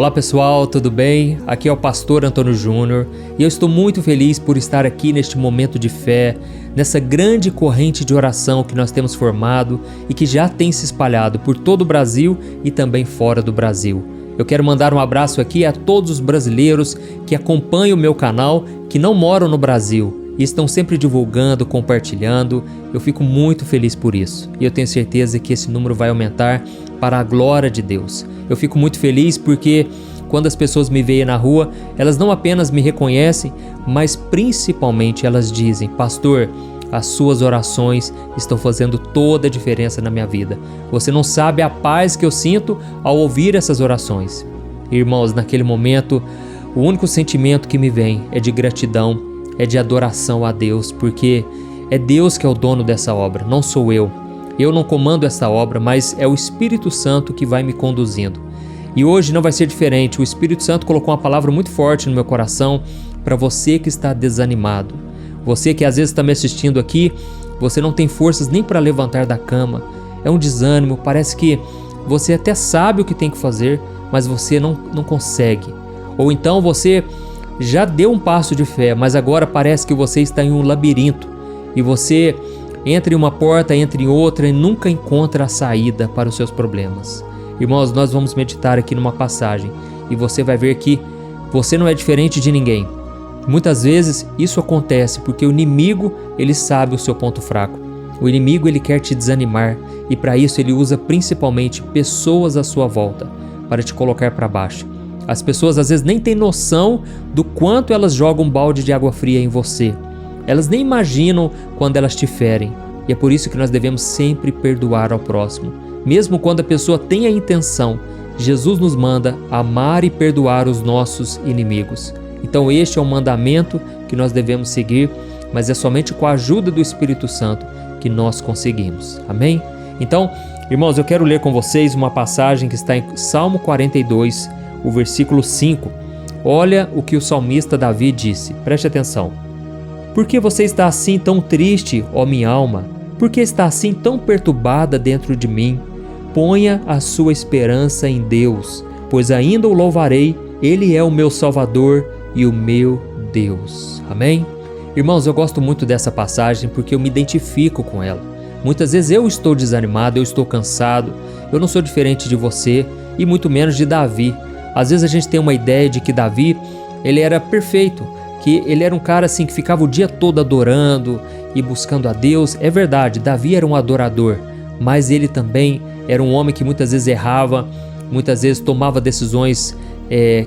Olá pessoal, tudo bem? Aqui é o Pastor Antônio Júnior e eu estou muito feliz por estar aqui neste momento de fé, nessa grande corrente de oração que nós temos formado e que já tem se espalhado por todo o Brasil e também fora do Brasil. Eu quero mandar um abraço aqui a todos os brasileiros que acompanham o meu canal, que não moram no Brasil e estão sempre divulgando, compartilhando. Eu fico muito feliz por isso e eu tenho certeza que esse número vai aumentar para a glória de Deus. Eu fico muito feliz porque quando as pessoas me veem na rua, elas não apenas me reconhecem, mas principalmente elas dizem: Pastor, as suas orações estão fazendo toda a diferença na minha vida. Você não sabe a paz que eu sinto ao ouvir essas orações. Irmãos, naquele momento, o único sentimento que me vem é de gratidão, é de adoração a Deus, porque é Deus que é o dono dessa obra, não sou eu. Eu não comando essa obra, mas é o Espírito Santo que vai me conduzindo. E hoje não vai ser diferente. O Espírito Santo colocou uma palavra muito forte no meu coração para você que está desanimado. Você que às vezes está me assistindo aqui, você não tem forças nem para levantar da cama. É um desânimo, parece que você até sabe o que tem que fazer, mas você não consegue. Ou então você já deu um passo de fé, mas agora parece que você está em um labirinto e você entra em uma porta, entra em outra e nunca encontra a saída para os seus problemas. Irmãos, nós vamos meditar aqui numa passagem e você vai ver que você não é diferente de ninguém. Muitas vezes isso acontece porque o inimigo, ele sabe o seu ponto fraco. O inimigo, ele quer te desanimar e para isso ele usa principalmente pessoas à sua volta para te colocar para baixo. As pessoas às vezes nem têm noção do quanto elas jogam um balde de água fria em você. Elas nem imaginam quando elas te ferem. E é por isso que nós devemos sempre perdoar ao próximo. Mesmo quando a pessoa tem a intenção, Jesus nos manda amar e perdoar os nossos inimigos. Então este é um mandamento que nós devemos seguir, mas é somente com a ajuda do Espírito Santo que nós conseguimos. Amém? Então, irmãos, eu quero ler com vocês uma passagem que está em Salmo 42, o versículo 5. Olha o que o salmista Davi disse. Preste atenção. Por que você está assim tão triste, ó minha alma? Por que está assim tão perturbada dentro de mim? Ponha a sua esperança em Deus, pois ainda o louvarei. Ele é o meu Salvador e o meu Deus. Amém? Irmãos, eu gosto muito dessa passagem porque eu me identifico com ela. Muitas vezes eu estou desanimado, eu estou cansado, eu não sou diferente de você e muito menos de Davi. Às vezes a gente tem uma ideia de que Davi, ele era perfeito, que ele era um cara assim que ficava o dia todo adorando e buscando a Deus. É verdade, Davi era um adorador, mas ele também era um homem que muitas vezes errava, muitas vezes tomava decisões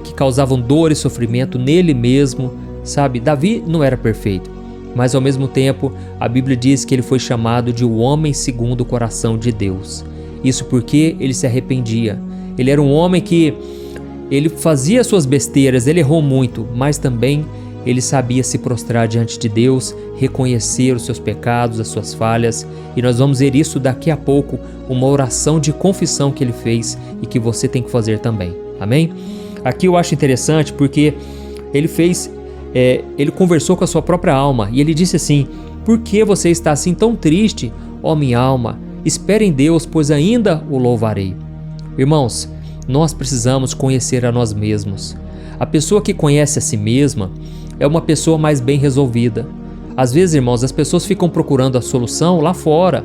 que causavam dor e sofrimento nele mesmo, sabe? Davi não era perfeito, mas ao mesmo tempo a Bíblia diz que ele foi chamado de o homem segundo o coração de Deus. Isso porque ele se arrependia. Ele era um homem que ele fazia suas besteiras, ele errou muito, mas também ele sabia se prostrar diante de Deus, reconhecer os seus pecados, as suas falhas, e nós vamos ver isso daqui a pouco, uma oração de confissão que ele fez e que você tem que fazer também. Amém? Aqui eu acho interessante porque ele conversou com a sua própria alma e ele disse assim: por que você está assim tão triste, ó minha alma? Espere em Deus, pois ainda o louvarei. Irmãos, nós precisamos conhecer a nós mesmos. A pessoa que conhece a si mesma é uma pessoa mais bem resolvida. Às vezes, irmãos, as pessoas ficam procurando a solução lá fora,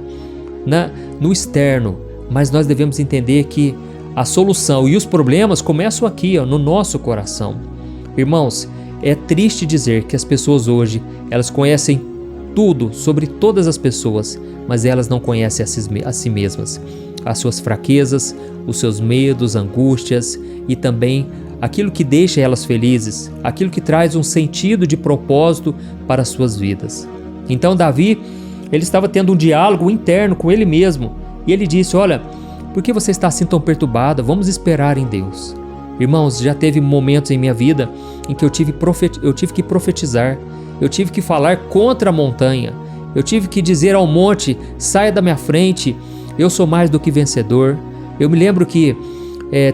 no externo, mas nós devemos entender que a solução e os problemas começam aqui, no nosso coração. Irmãos, é triste dizer que as pessoas hoje, elas conhecem tudo sobre todas as pessoas, mas elas não conhecem a si mesmas, as suas fraquezas, os seus medos, angústias e também aquilo que deixa elas felizes, aquilo que traz um sentido de propósito para as suas vidas. Então Davi, ele estava tendo um diálogo interno com ele mesmo e ele disse: olha, por que você está assim tão perturbada? Vamos esperar em Deus. Irmãos, já teve momentos em minha vida em que eu tive que profetizar, eu tive que falar contra a montanha, eu tive que dizer ao monte: saia da minha frente, eu sou mais do que vencedor. Eu me lembro que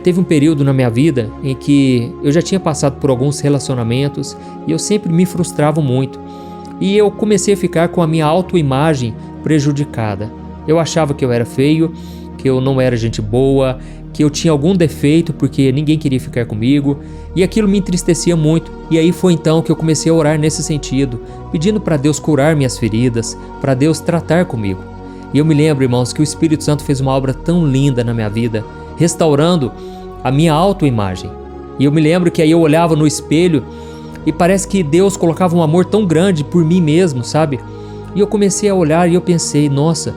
teve um período na minha vida em que eu já tinha passado por alguns relacionamentos e eu sempre me frustrava muito. E eu comecei a ficar com a minha autoimagem prejudicada. Eu achava que eu era feio, que que eu não era gente boa, que eu tinha algum defeito porque ninguém queria ficar comigo, e aquilo me entristecia muito. E aí foi então que eu comecei a orar nesse sentido, pedindo para Deus curar minhas feridas, para Deus tratar comigo. E eu me lembro, irmãos, que o Espírito Santo fez uma obra tão linda na minha vida, restaurando a minha autoimagem. E eu me lembro que aí eu olhava no espelho e parece que Deus colocava um amor tão grande por mim mesmo, sabe? E eu comecei a olhar e eu pensei, nossa,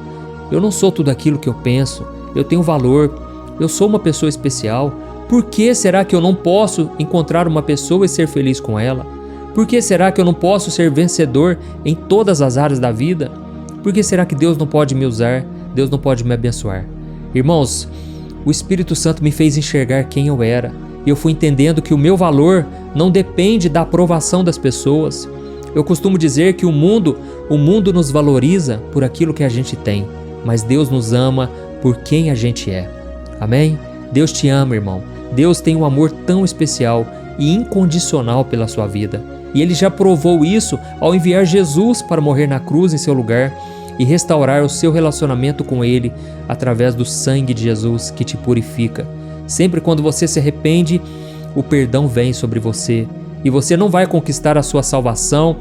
eu não sou tudo aquilo que eu penso, eu tenho valor, eu sou uma pessoa especial. Por que será que eu não posso encontrar uma pessoa e ser feliz com ela? Por que será que eu não posso ser vencedor em todas as áreas da vida? Por que será que Deus não pode me usar? Deus não pode me abençoar? Irmãos, o Espírito Santo me fez enxergar quem eu era. E eu fui entendendo que o meu valor não depende da aprovação das pessoas. Eu costumo dizer que o mundo nos valoriza por aquilo que a gente tem, mas Deus nos ama por quem a gente é. Amém? Deus te ama, irmão. Deus tem um amor tão especial e incondicional pela sua vida. E Ele já provou isso ao enviar Jesus para morrer na cruz em seu lugar e restaurar o seu relacionamento com Ele através do sangue de Jesus que te purifica. Sempre quando você se arrepende, o perdão vem sobre você e você não vai conquistar a sua salvação,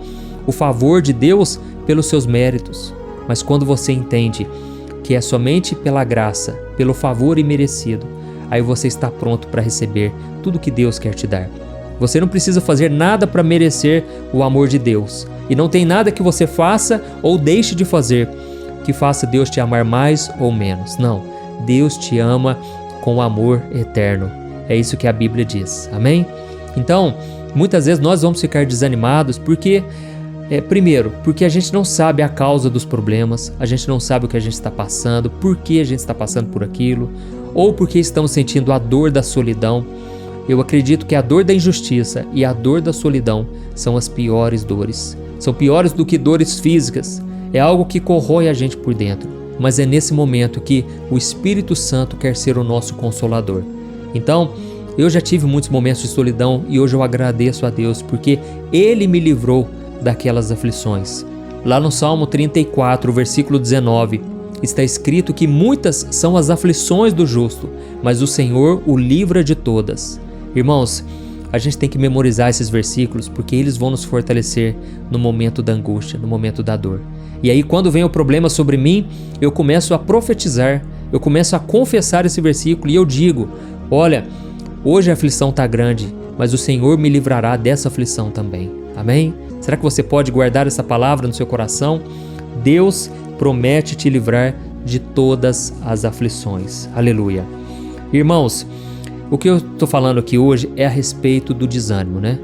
o favor de Deus pelos seus méritos. Mas quando você entende que é somente pela graça, pelo favor imerecido, aí você está pronto para receber tudo que Deus quer te dar. Você não precisa fazer nada para merecer o amor de Deus. E não tem nada que você faça ou deixe de fazer que faça Deus te amar mais ou menos. Não, Deus te ama com amor eterno. É isso que a Bíblia diz. Amém? Então, muitas vezes nós vamos ficar desanimados porque, primeiro, porque a gente não sabe a causa dos problemas, a gente não sabe o que a gente está passando, por que a gente está passando por aquilo, ou porque estamos sentindo a dor da solidão. Eu acredito que a dor da injustiça e a dor da solidão são as piores dores. São piores do que dores físicas. É algo que corrói a gente por dentro. Mas é nesse momento que o Espírito Santo quer ser o nosso consolador. Então, eu já tive muitos momentos de solidão e hoje eu agradeço a Deus porque Ele me livrou daquelas aflições. Lá no Salmo 34, versículo 19, está escrito que muitas são as aflições do justo, mas o Senhor o livra de todas. Irmãos, a gente tem que memorizar esses versículos porque eles vão nos fortalecer no momento da angústia, no momento da dor. E aí quando vem o problema sobre mim, eu começo a profetizar, eu começo a confessar esse versículo e eu digo, olha, hoje a aflição está grande, mas o Senhor me livrará dessa aflição também. Amém? Será que você pode guardar essa palavra no seu coração? Deus promete te livrar de todas as aflições. Aleluia. Irmãos, o que eu estou falando aqui hoje é a respeito do desânimo, né?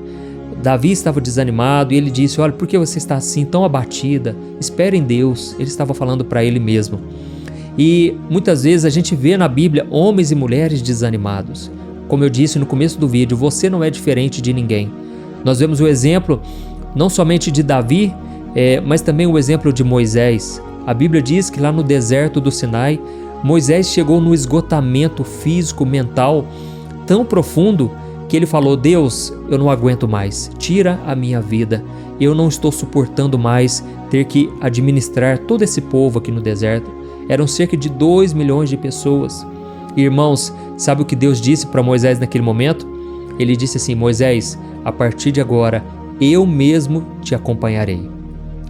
Davi estava desanimado e ele disse, olha, por que você está assim tão abatida? Espere em Deus. Ele estava falando para ele mesmo. E muitas vezes a gente vê na Bíblia homens e mulheres desanimados. Como eu disse no começo do vídeo, você não é diferente de ninguém. Nós vemos o exemplo não somente de Davi, mas também o exemplo de Moisés. A Bíblia diz que lá no deserto do Sinai, Moisés chegou no esgotamento físico, mental, tão profundo que ele falou, Deus, eu não aguento mais, tira a minha vida, eu não estou suportando mais ter que administrar todo esse povo aqui no deserto. Eram cerca de 2 milhões de pessoas. Irmãos, sabe o que Deus disse para Moisés naquele momento? Ele disse assim, Moisés, a partir de agora, eu mesmo te acompanharei.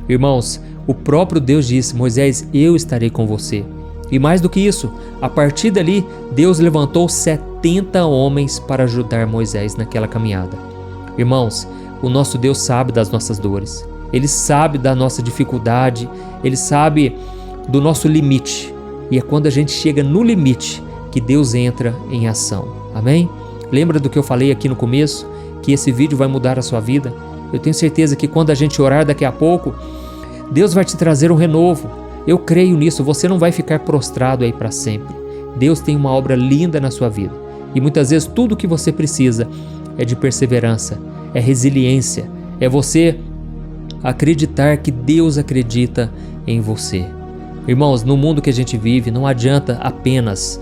Irmãos, o próprio Deus disse, Moisés, eu estarei com você. E mais do que isso, a partir dali, Deus levantou 70 homens para ajudar Moisés naquela caminhada. Irmãos, o nosso Deus sabe das nossas dores. Ele sabe da nossa dificuldade, Ele sabe do nosso limite. E é quando a gente chega no limite que Deus entra em ação. Amém? Lembra do que eu falei aqui no começo? Que esse vídeo vai mudar a sua vida? Eu tenho certeza que quando a gente orar daqui a pouco, Deus vai te trazer um renovo. Eu creio nisso, você não vai ficar prostrado aí para sempre. Deus tem uma obra linda na sua vida. E muitas vezes tudo o que você precisa é de perseverança, é resiliência, é você acreditar que Deus acredita em você. Irmãos, no mundo que a gente vive, não adianta apenas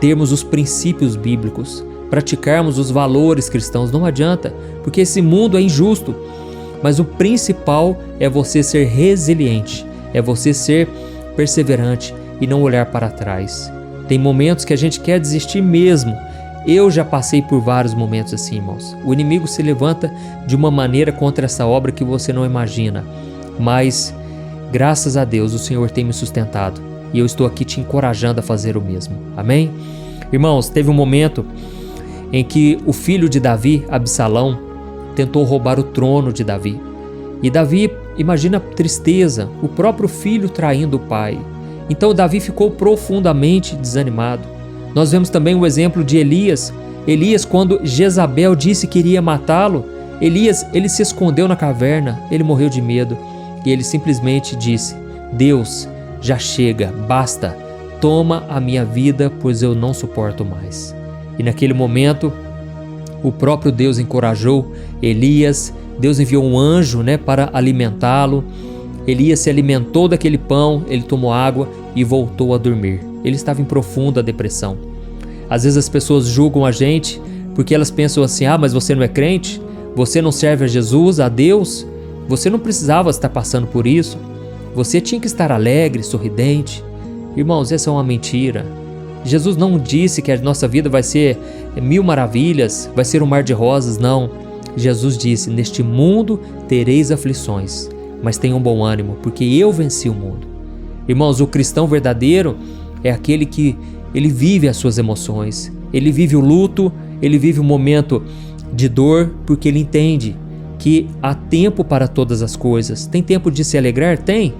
termos os princípios bíblicos, praticarmos os valores cristãos, não adianta, porque esse mundo é injusto. Mas o principal é você ser resiliente, é você ser perseverante e não olhar para trás. Tem momentos que a gente quer desistir mesmo. Eu já passei por vários momentos assim, irmãos. O inimigo se levanta de uma maneira contra essa obra que você não imagina. Mas, graças a Deus, o Senhor tem me sustentado. E eu estou aqui te encorajando a fazer o mesmo. Amém? Irmãos, teve um momento em que o filho de Davi, Absalão, tentou roubar o trono de Davi. E Davi, imagina a tristeza, o próprio filho traindo o pai. Então Davi ficou profundamente desanimado. Nós vemos também o exemplo de Elias. Elias, quando Jezabel disse que iria matá-lo, Elias, ele se escondeu na caverna, ele morreu de medo. E ele simplesmente disse: Deus, já chega, basta, toma a minha vida, pois eu não suporto mais. E naquele momento, o próprio Deus encorajou Elias. Deus enviou um anjo, para alimentá-lo. Elias se alimentou daquele pão, ele tomou água e voltou a dormir. Ele estava em profunda depressão. Às vezes as pessoas julgam a gente porque elas pensam assim: mas você não é crente? Você não serve a Jesus, a Deus? Você não precisava estar passando por isso? Você tinha que estar alegre, sorridente. Irmãos, essa é uma mentira. Jesus não disse que a nossa vida vai ser mil maravilhas, vai ser um mar de rosas, não. Jesus disse: neste mundo tereis aflições, mas tenham bom ânimo, porque eu venci o mundo. Irmãos, o cristão verdadeiro é aquele que ele vive as suas emoções, ele vive o luto, ele vive o momento de dor, porque ele entende que há tempo para todas as coisas. Tem tempo de se alegrar? Tem.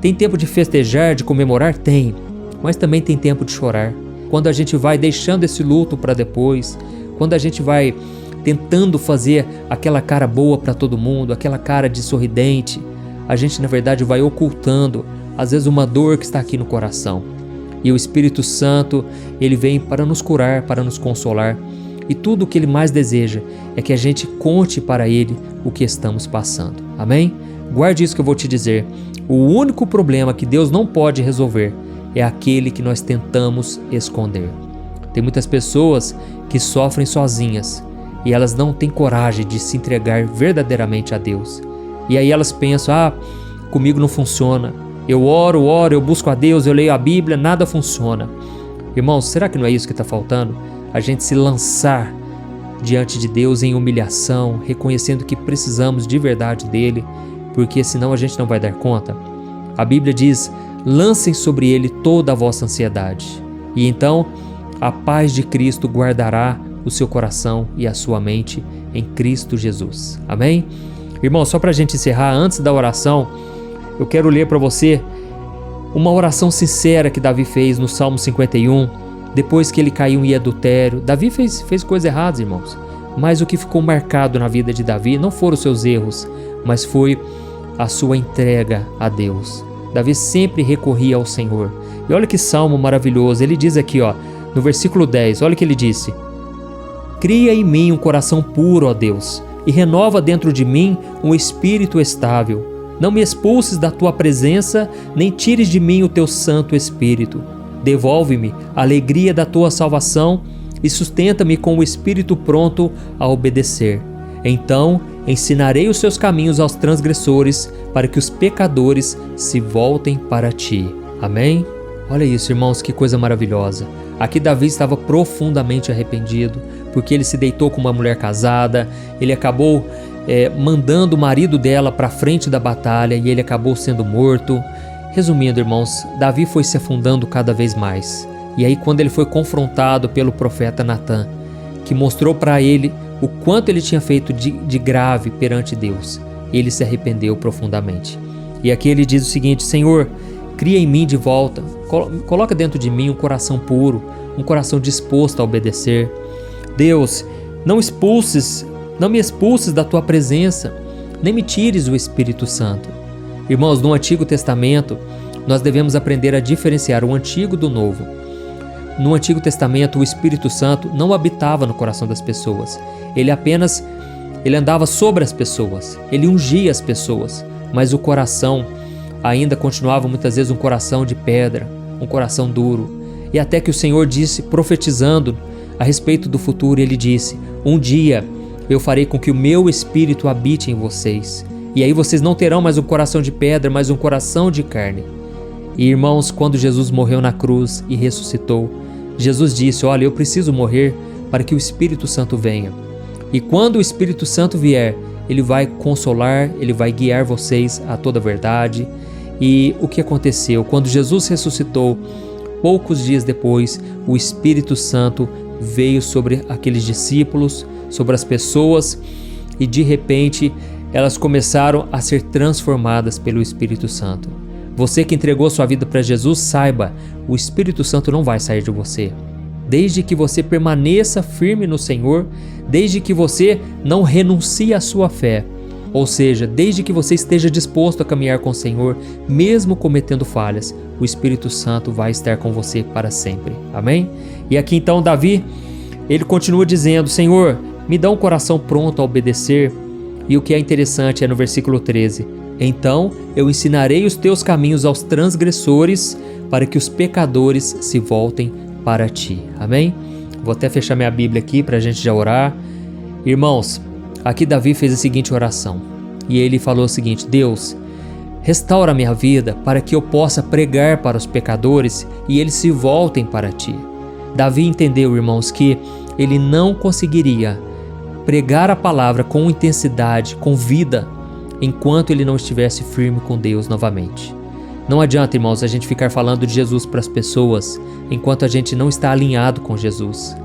Tem tempo de festejar, de comemorar? Tem. Mas também tem tempo de chorar. Quando a gente vai deixando esse luto para depois, quando a gente vai tentando fazer aquela cara boa para todo mundo, aquela cara de sorridente, a gente na verdade vai ocultando, às vezes, uma dor que está aqui no coração. E o Espírito Santo, ele vem para nos curar, para nos consolar. E tudo o que ele mais deseja é que a gente conte para ele o que estamos passando. Amém? Guarde isso que eu vou te dizer. O único problema que Deus não pode resolver é aquele que nós tentamos esconder. Tem muitas pessoas que sofrem sozinhas e elas não têm coragem de se entregar verdadeiramente a Deus. E aí elas pensam: comigo não funciona. Eu oro, eu busco a Deus, eu leio a Bíblia, nada funciona. Irmãos, será que não é isso que está faltando? A gente se lançar diante de Deus em humilhação, reconhecendo que precisamos de verdade dele, porque senão a gente não vai dar conta. A Bíblia diz: lancem sobre ele toda a vossa ansiedade, e então a paz de Cristo guardará o seu coração e a sua mente em Cristo Jesus. Amém? Irmão, só para a gente encerrar, antes da oração, eu quero ler para você uma oração sincera que Davi fez no Salmo 51, depois que ele caiu em adultério. Davi fez coisas erradas, irmãos, mas o que ficou marcado na vida de Davi não foram os seus erros, mas foi a sua entrega a Deus. Davi sempre recorria ao Senhor. E olha que salmo maravilhoso, ele diz aqui, no versículo 10, olha o que ele disse: cria em mim um coração puro, ó Deus, e renova dentro de mim um espírito estável. Não me expulses da tua presença, nem tires de mim o teu Santo Espírito. Devolve-me a alegria da tua salvação e sustenta-me com o espírito pronto a obedecer. Então ensinarei os seus caminhos aos transgressores, para que os pecadores se voltem para ti. Amém? Olha isso, irmãos, que coisa maravilhosa. Aqui Davi estava profundamente arrependido, porque ele se deitou com uma mulher casada, ele acabou mandando o marido dela para frente da batalha e ele acabou sendo morto. Resumindo, irmãos, Davi foi se afundando cada vez mais. E aí, quando ele foi confrontado pelo profeta Natã, que mostrou para ele o quanto ele tinha feito de grave perante Deus, ele se arrependeu profundamente. E aqui ele diz o seguinte: Senhor, cria em mim de volta, coloca dentro de mim um coração puro, um coração disposto a obedecer. Deus, não me expulses da tua presença, nem me tires o Espírito Santo. Irmãos, no Antigo Testamento, nós devemos aprender a diferenciar o Antigo do Novo. No Antigo Testamento, o Espírito Santo não habitava no coração das pessoas. Ele andava sobre as pessoas, ele ungia as pessoas, mas o coração ainda continuava muitas vezes um coração de pedra, um coração duro. E até que o Senhor disse, profetizando a respeito do futuro, ele disse: um dia eu farei com que o meu Espírito habite em vocês, e aí vocês não terão mais um coração de pedra, mas um coração de carne. E irmãos, quando Jesus morreu na cruz e ressuscitou, Jesus disse: olha, eu preciso morrer para que o Espírito Santo venha. E quando o Espírito Santo vier, ele vai consolar, ele vai guiar vocês a toda a verdade. E o que aconteceu? Quando Jesus ressuscitou, poucos dias depois, o Espírito Santo veio sobre aqueles discípulos, sobre as pessoas, e de repente elas começaram a ser transformadas pelo Espírito Santo. Você que entregou sua vida para Jesus, saiba, o Espírito Santo não vai sair de você. Desde que você permaneça firme no Senhor, desde que você não renuncie à sua fé, ou seja, desde que você esteja disposto a caminhar com o Senhor, mesmo cometendo falhas, o Espírito Santo vai estar com você para sempre. Amém? E aqui então Davi, ele continua dizendo: Senhor, me dá um coração pronto a obedecer. E o que é interessante é no versículo 13: então eu ensinarei os teus caminhos aos transgressores, para que os pecadores se voltem para ti. Amém? Vou até fechar minha Bíblia aqui para a gente já orar. Irmãos, aqui Davi fez a seguinte oração, e ele falou o seguinte: Deus, restaura minha vida para que eu possa pregar para os pecadores e eles se voltem para ti. Davi entendeu, irmãos, que ele não conseguiria pregar a palavra com intensidade, com vida, enquanto ele não estivesse firme com Deus novamente. Não adianta, irmãos, a gente ficar falando de Jesus para as pessoas enquanto a gente não está alinhado com Jesus.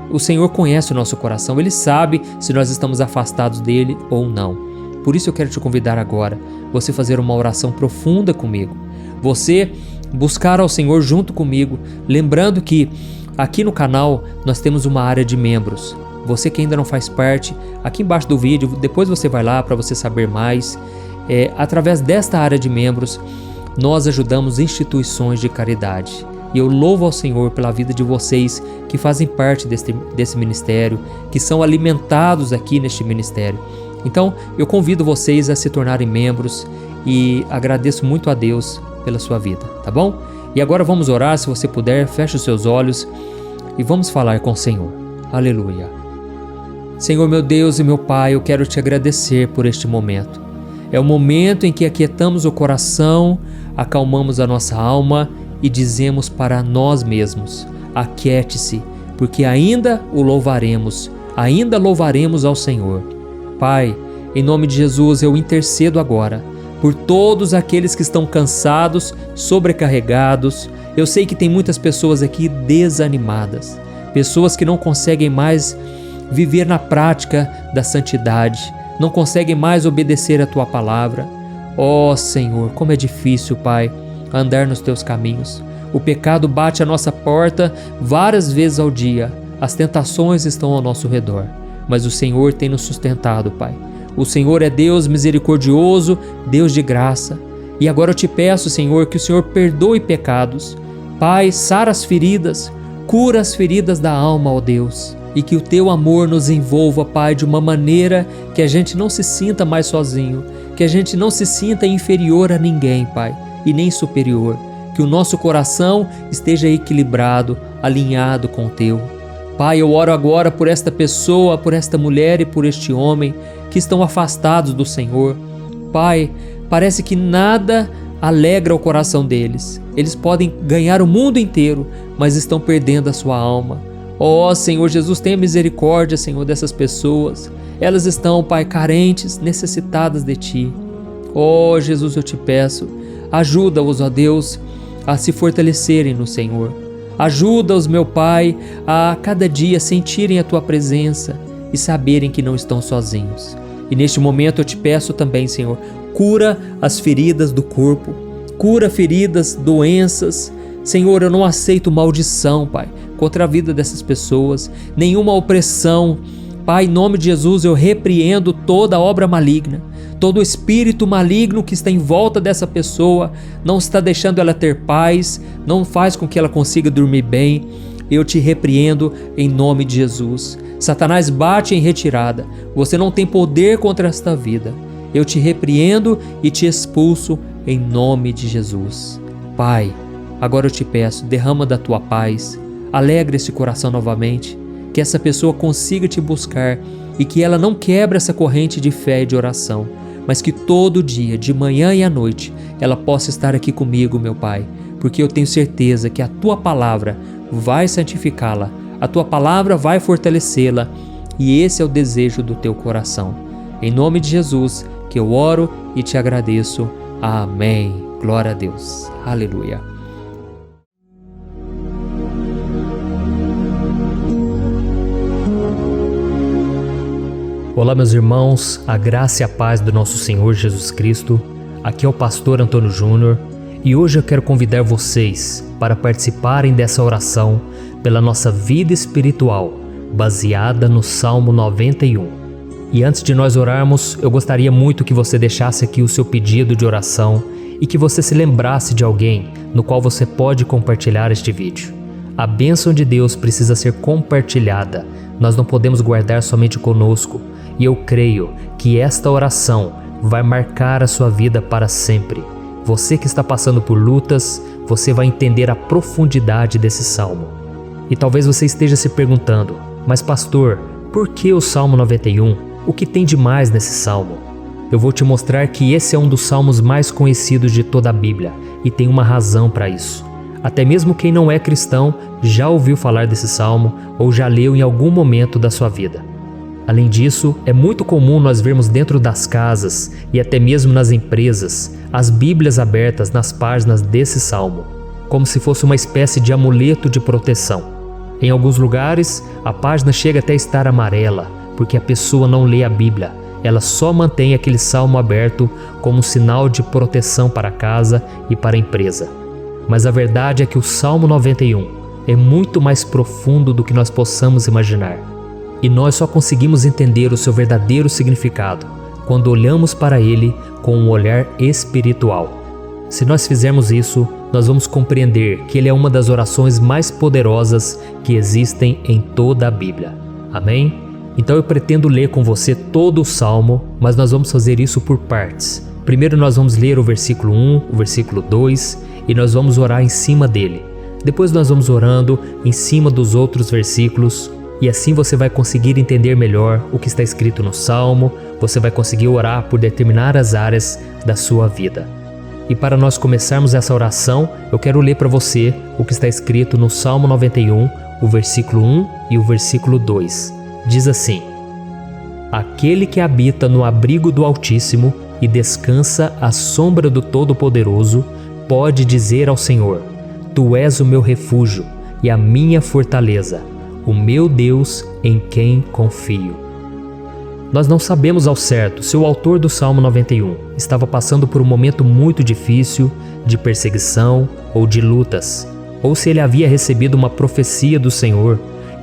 O Senhor conhece o nosso coração, Ele sabe se nós estamos afastados dEle ou não. Por isso eu quero te convidar agora, você fazer uma oração profunda comigo. Você buscar ao Senhor junto comigo, lembrando que aqui no canal nós temos uma área de membros. Você que ainda não faz parte, aqui embaixo do vídeo, depois você vai lá para você saber mais. Através desta área de membros, nós ajudamos instituições de caridade. E eu louvo ao Senhor pela vida de vocês que fazem parte desse ministério, que são alimentados aqui neste ministério. Então, eu convido vocês a se tornarem membros e agradeço muito a Deus pela sua vida, tá bom? E agora vamos orar, se você puder, feche os seus olhos e vamos falar com o Senhor. Aleluia. Senhor meu Deus e meu Pai, eu quero te agradecer por este momento. É o momento em que aquietamos o coração, acalmamos a nossa alma e dizemos para nós mesmos: aquiete-se, porque ainda o louvaremos, ainda louvaremos ao Senhor. Pai, em nome de Jesus eu intercedo agora por todos aqueles que estão cansados, sobrecarregados. Eu sei que tem muitas pessoas aqui desanimadas, pessoas que não conseguem mais viver na prática da santidade, não conseguem mais obedecer a Tua palavra. Ó Senhor, como é difícil, Pai, andar nos Teus caminhos. O pecado bate à nossa porta várias vezes ao dia. As tentações estão ao nosso redor, mas o Senhor tem nos sustentado, Pai. O Senhor é Deus misericordioso, Deus de graça. E agora eu te peço, Senhor, que o Senhor perdoe pecados. Pai, sara as feridas, cura as feridas da alma, ó Deus. E que o Teu amor nos envolva, Pai, de uma maneira que a gente não se sinta mais sozinho, que a gente não se sinta inferior a ninguém, Pai, e nem superior. Que o nosso coração esteja equilibrado, alinhado com o Teu. Pai, eu oro agora por esta pessoa, por esta mulher e por este homem que estão afastados do Senhor. Pai, parece que nada alegra o coração deles. Eles podem ganhar o mundo inteiro, mas estão perdendo a sua alma. Ó Senhor Jesus, tenha misericórdia, Senhor, dessas pessoas. Elas estão, Pai, carentes, necessitadas de Ti. Ó Jesus, eu te peço, ajuda-os, ó Deus, a se fortalecerem no Senhor. Ajuda-os, meu Pai, a cada dia sentirem a Tua presença e saberem que não estão sozinhos. E neste momento eu te peço também, Senhor, cura as feridas do corpo, cura feridas, doenças. Senhor, eu não aceito maldição, Pai, contra a vida dessas pessoas, nenhuma opressão. Pai, em nome de Jesus, eu repreendo toda obra maligna, todo espírito maligno que está em volta dessa pessoa, não está deixando ela ter paz, não faz com que ela consiga dormir bem. Eu te repreendo em nome de Jesus. Satanás, bate em retirada, você não tem poder contra esta vida. Eu te repreendo e te expulso em nome de Jesus. Pai, agora eu te peço, derrama da Tua paz, alegra esse coração novamente, que essa pessoa consiga Te buscar e que ela não quebre essa corrente de fé e de oração, mas que todo dia, de manhã e à noite, ela possa estar aqui comigo, meu Pai, porque eu tenho certeza que a Tua palavra vai santificá-la, a Tua palavra vai fortalecê-la, e esse é o desejo do Teu coração. Em nome de Jesus que eu oro e te agradeço. Amém. Glória a Deus. Aleluia. Olá, meus irmãos, a graça e a paz do nosso Senhor Jesus Cristo. Aqui é o pastor Antônio Júnior e hoje eu quero convidar vocês para participarem dessa oração pela nossa vida espiritual, baseada no Salmo 91. E antes de nós orarmos, eu gostaria muito que você deixasse aqui o seu pedido de oração e que você se lembrasse de alguém no qual você pode compartilhar este vídeo. A bênção de Deus precisa ser compartilhada, nós não podemos guardar somente conosco. E eu creio que esta oração vai marcar a sua vida para sempre. Você que está passando por lutas, você vai entender a profundidade desse salmo. E talvez você esteja se perguntando, mas pastor, por que o Salmo 91? O que tem de mais nesse salmo? Eu vou te mostrar que esse é um dos salmos mais conhecidos de toda a Bíblia e tem uma razão para isso. Até mesmo quem não é cristão já ouviu falar desse salmo ou já leu em algum momento da sua vida. Além disso, é muito comum nós vermos dentro das casas e até mesmo nas empresas as Bíblias abertas nas páginas desse salmo, como se fosse uma espécie de amuleto de proteção. Em alguns lugares, a página chega até a estar amarela, porque a pessoa não lê a Bíblia, ela só mantém aquele salmo aberto como um sinal de proteção para a casa e para a empresa. Mas a verdade é que o Salmo 91 é muito mais profundo do que nós possamos imaginar. E nós só conseguimos entender o seu verdadeiro significado quando olhamos para ele com um olhar espiritual. Se nós fizermos isso, nós vamos compreender que ele é uma das orações mais poderosas que existem em toda a Bíblia. Amém? Então eu pretendo ler com você todo o Salmo, mas nós vamos fazer isso por partes. Primeiro nós vamos ler o versículo 1, o versículo 2 e nós vamos orar em cima dele. Depois nós vamos orando em cima dos outros versículos. E assim você vai conseguir entender melhor o que está escrito no Salmo, você vai conseguir orar por determinadas áreas da sua vida. E para nós começarmos essa oração, eu quero ler para você o que está escrito no Salmo 91, o versículo 1 e o versículo 2. Diz assim: Aquele que habita no abrigo do Altíssimo e descansa à sombra do Todo-Poderoso, pode dizer ao Senhor: Tu és o meu refúgio e a minha fortaleza, o meu Deus em quem confio. Nós não sabemos ao certo se o autor do Salmo 91 estava passando por um momento muito difícil, de perseguição ou de lutas, ou se ele havia recebido uma profecia do Senhor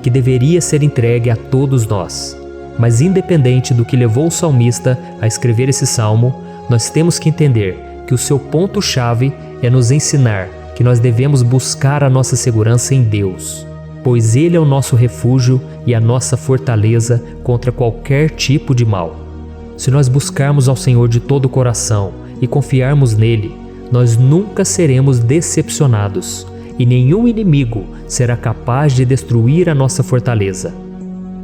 que deveria ser entregue a todos nós. Mas independente do que levou o salmista a escrever esse salmo, nós temos que entender que o seu ponto-chave é nos ensinar que nós devemos buscar a nossa segurança em Deus, pois Ele é o nosso refúgio e a nossa fortaleza contra qualquer tipo de mal. Se nós buscarmos ao Senhor de todo o coração e confiarmos nele, nós nunca seremos decepcionados e nenhum inimigo será capaz de destruir a nossa fortaleza.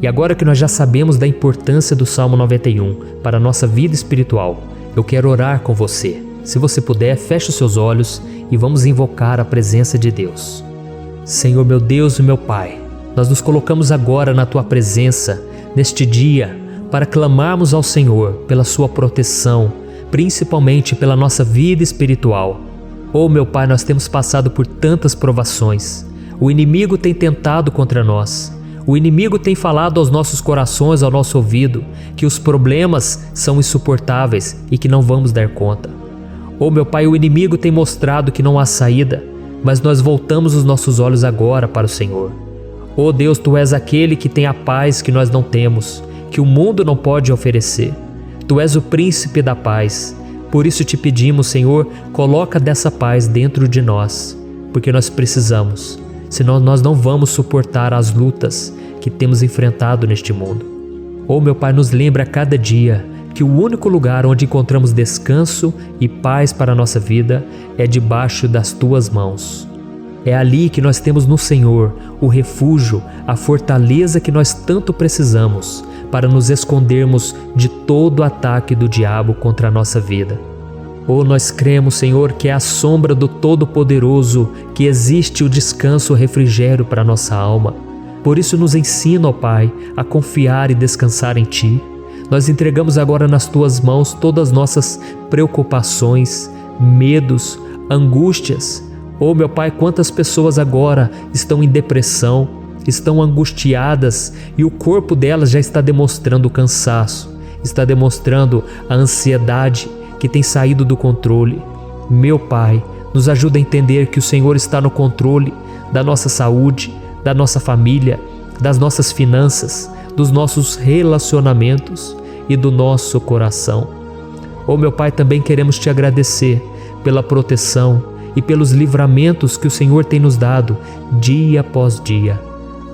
E agora que nós já sabemos da importância do Salmo 91 para a nossa vida espiritual, eu quero orar com você. Se você puder, feche os seus olhos e vamos invocar a presença de Deus. Senhor meu Deus e meu Pai, nós nos colocamos agora na Tua presença, neste dia, para clamarmos ao Senhor pela Sua proteção, principalmente pela nossa vida espiritual. Oh meu Pai, nós temos passado por tantas provações. O inimigo tem tentado contra nós. O inimigo tem falado aos nossos corações, ao nosso ouvido, que os problemas são insuportáveis e que não vamos dar conta. Oh meu Pai, o inimigo tem mostrado que não há saída, mas nós voltamos os nossos olhos agora para o Senhor. Oh Deus, Tu és aquele que tem a paz que nós não temos, que o mundo não pode oferecer. Tu és o príncipe da paz. Por isso te pedimos, Senhor, coloca dessa paz dentro de nós, porque nós precisamos, senão nós não vamos suportar as lutas que temos enfrentado neste mundo. Oh meu Pai, nos lembra a cada dia que o único lugar onde encontramos descanso e paz para a nossa vida é debaixo das Tuas mãos. É ali que nós temos no Senhor o refúgio, a fortaleza que nós tanto precisamos para nos escondermos de todo ataque do diabo contra a nossa vida. Oh, nós cremos, Senhor, que é à sombra do Todo-Poderoso que existe o descanso, o refrigério para a nossa alma. Por isso nos ensina, ó Pai, a confiar e descansar em Ti. Nós entregamos agora nas Tuas mãos todas as nossas preocupações, medos, angústias. Oh, meu Pai, quantas pessoas agora estão em depressão, estão angustiadas e o corpo delas já está demonstrando o cansaço, está demonstrando a ansiedade que tem saído do controle. Meu Pai, nos ajuda a entender que o Senhor está no controle da nossa saúde, da nossa família, das nossas finanças, dos nossos relacionamentos e do nosso coração. Oh, meu Pai, também queremos Te agradecer pela proteção e pelos livramentos que o Senhor tem nos dado dia após dia.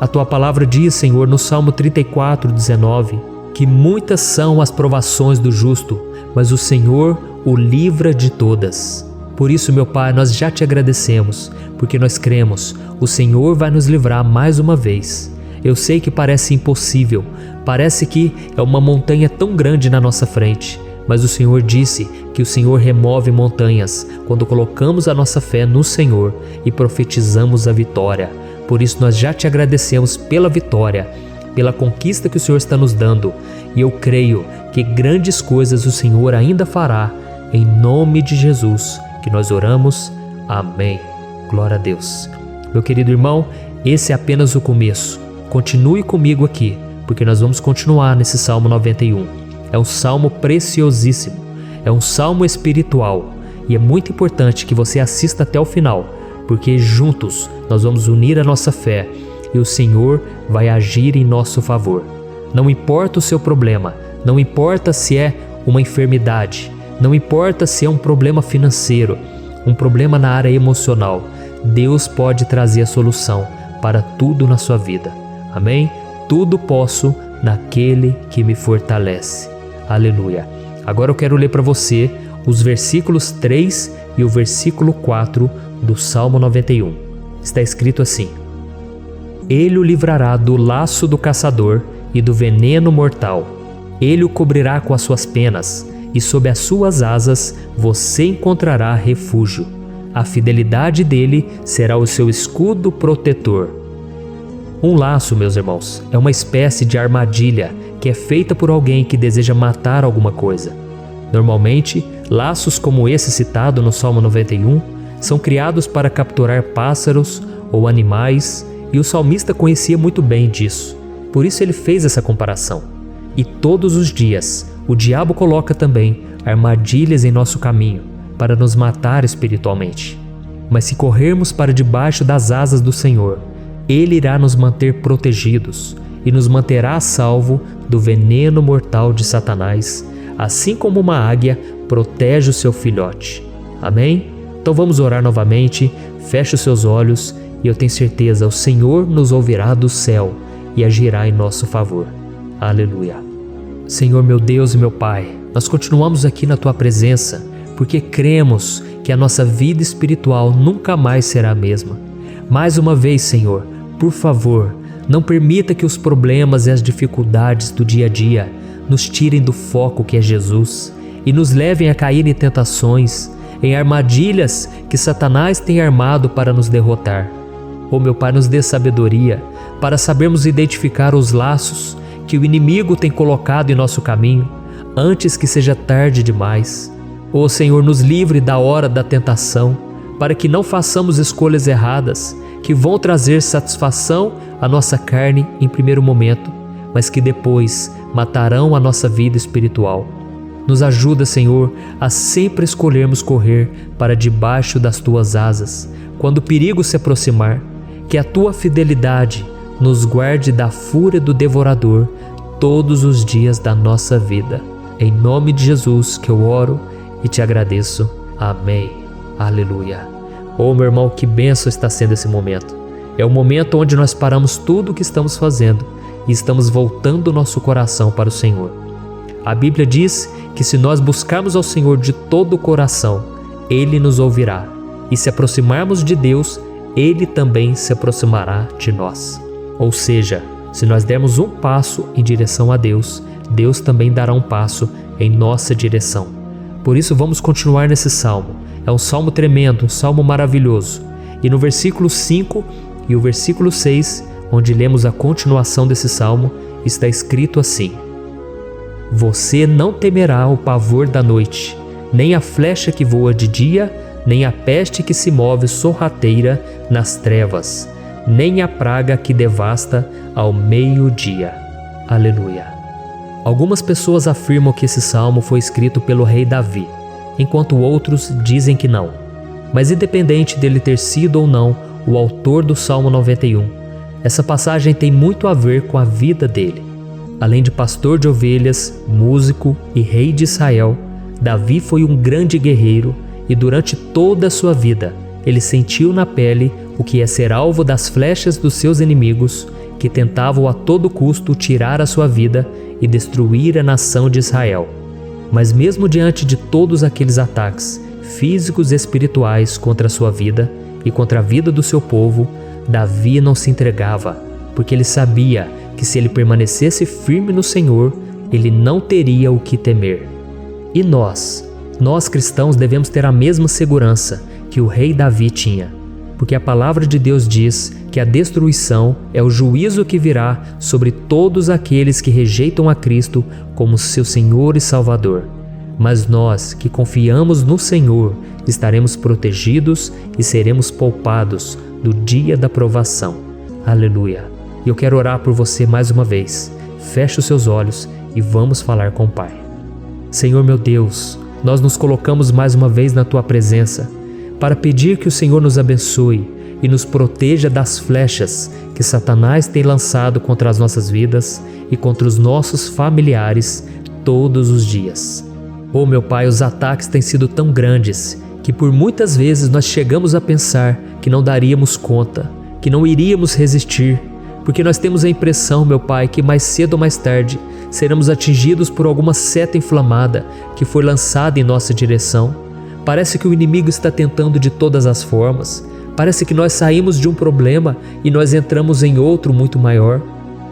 A Tua palavra diz, Senhor, no Salmo 34:19, que muitas são as provações do justo, mas o Senhor o livra de todas. Por isso, meu Pai, nós já Te agradecemos, porque nós cremos, o Senhor vai nos livrar mais uma vez. Eu sei que parece impossível, parece que é uma montanha tão grande na nossa frente, mas o Senhor disse que o Senhor remove montanhas quando colocamos a nossa fé no Senhor e profetizamos a vitória. Por isso nós já Te agradecemos pela vitória, pela conquista que o Senhor está nos dando, e eu creio que grandes coisas o Senhor ainda fará, em nome de Jesus, que nós oramos. Amém. Glória a Deus. Meu querido irmão, esse é apenas o começo. Continue comigo aqui, porque nós vamos continuar nesse Salmo 91. É um salmo preciosíssimo, é um salmo espiritual, e é muito importante que você assista até o final, porque juntos nós vamos unir a nossa fé e o Senhor vai agir em nosso favor. Não importa o seu problema, não importa se é uma enfermidade, não importa se é um problema financeiro, um problema na área emocional, Deus pode trazer a solução para tudo na sua vida. Amém? Tudo posso naquele que me fortalece. Aleluia. Agora eu quero ler para você os versículos 3 e o versículo 4 do Salmo 91. Está escrito assim: Ele o livrará do laço do caçador e do veneno mortal. Ele o cobrirá com as suas penas, e sob as suas asas você encontrará refúgio. A fidelidade dele será o seu escudo protetor. Um laço, meus irmãos, é uma espécie de armadilha que é feita por alguém que deseja matar alguma coisa. Normalmente, laços como esse citado no Salmo 91 são criados para capturar pássaros ou animais, e o salmista conhecia muito bem disso. Por isso ele fez essa comparação. E todos os dias, o diabo coloca também armadilhas em nosso caminho para nos matar espiritualmente. Mas se corrermos para debaixo das asas do Senhor, Ele irá nos manter protegidos e nos manterá a salvo do veneno mortal de Satanás, assim como uma águia protege o seu filhote. Amém? Então vamos orar novamente, feche os seus olhos e eu tenho certeza, o Senhor nos ouvirá do céu e agirá em nosso favor. Aleluia. Senhor, meu Deus e meu Pai, nós continuamos aqui na Tua presença porque cremos que a nossa vida espiritual nunca mais será a mesma. Mais uma vez, Senhor, por favor, não permita que os problemas e as dificuldades do dia a dia nos tirem do foco que é Jesus e nos levem a cair em tentações, em armadilhas que Satanás tem armado para nos derrotar. Oh, meu Pai, nos dê sabedoria para sabermos identificar os laços que o inimigo tem colocado em nosso caminho antes que seja tarde demais. Oh, Senhor, nos livre da hora da tentação, para que não façamos escolhas erradas que vão trazer satisfação à nossa carne em primeiro momento, mas que depois matarão a nossa vida espiritual. Nos ajuda, Senhor, a sempre escolhermos correr para debaixo das Tuas asas, quando o perigo se aproximar, que a Tua fidelidade nos guarde da fúria do devorador todos os dias da nossa vida. Em nome de Jesus que eu oro e Te agradeço. Amém. Aleluia. Oh, meu irmão, que bênção está sendo esse momento. É o momento onde nós paramos tudo o que estamos fazendo e estamos voltando o nosso coração para o Senhor. A Bíblia diz que se nós buscarmos ao Senhor de todo o coração, Ele nos ouvirá. E se aproximarmos de Deus, Ele também se aproximará de nós. Ou seja, se nós dermos um passo em direção a Deus, Deus também dará um passo em nossa direção. Por isso vamos continuar nesse salmo. É um salmo tremendo, um salmo maravilhoso. E no versículo 5 e o versículo 6, onde lemos a continuação desse salmo, está escrito assim: Você não temerá o pavor da noite, nem a flecha que voa de dia, nem a peste que se move sorrateira nas trevas, nem a praga que devasta ao meio-dia. Aleluia. Algumas pessoas afirmam que esse salmo foi escrito pelo rei Davi, enquanto outros dizem que não. Mas independente dele ter sido ou não o autor do Salmo 91, essa passagem tem muito a ver com a vida dele. Além de pastor de ovelhas, músico e rei de Israel, Davi foi um grande guerreiro e durante toda a sua vida ele sentiu na pele o que é ser alvo das flechas dos seus inimigos que tentavam a todo custo tirar a sua vida e destruir a nação de Israel. Mas mesmo diante de todos aqueles ataques físicos e espirituais contra a sua vida e contra a vida do seu povo, Davi não se entregava, porque ele sabia que se ele permanecesse firme no Senhor, ele não teria o que temer. E nós cristãos devemos ter a mesma segurança que o rei Davi tinha, porque a palavra de Deus diz que a destruição é o juízo que virá sobre todos aqueles que rejeitam a Cristo como seu Senhor e Salvador. Mas nós que confiamos no Senhor estaremos protegidos e seremos poupados do dia da provação. Aleluia! E eu quero orar por você mais uma vez. Feche os seus olhos e vamos falar com o Pai. Senhor meu Deus, nós nos colocamos mais uma vez na Tua presença para pedir que o Senhor nos abençoe e nos proteja das flechas que Satanás tem lançado contra as nossas vidas e contra os nossos familiares todos os dias. Oh meu Pai, os ataques têm sido tão grandes que por muitas vezes nós chegamos a pensar que não daríamos conta, que não iríamos resistir, porque nós temos a impressão, meu Pai, que mais cedo ou mais tarde seremos atingidos por alguma seta inflamada que foi lançada em nossa direção. Parece que o inimigo está tentando de todas as formas. Parece que nós saímos de um problema e nós entramos em outro muito maior.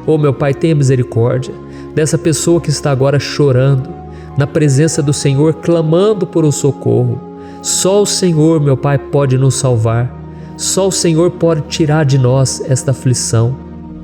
Oh meu Pai, tenha misericórdia dessa pessoa que está agora chorando, na presença do Senhor, clamando por um socorro. Só o Senhor, meu Pai, pode nos salvar. Só o Senhor pode tirar de nós esta aflição.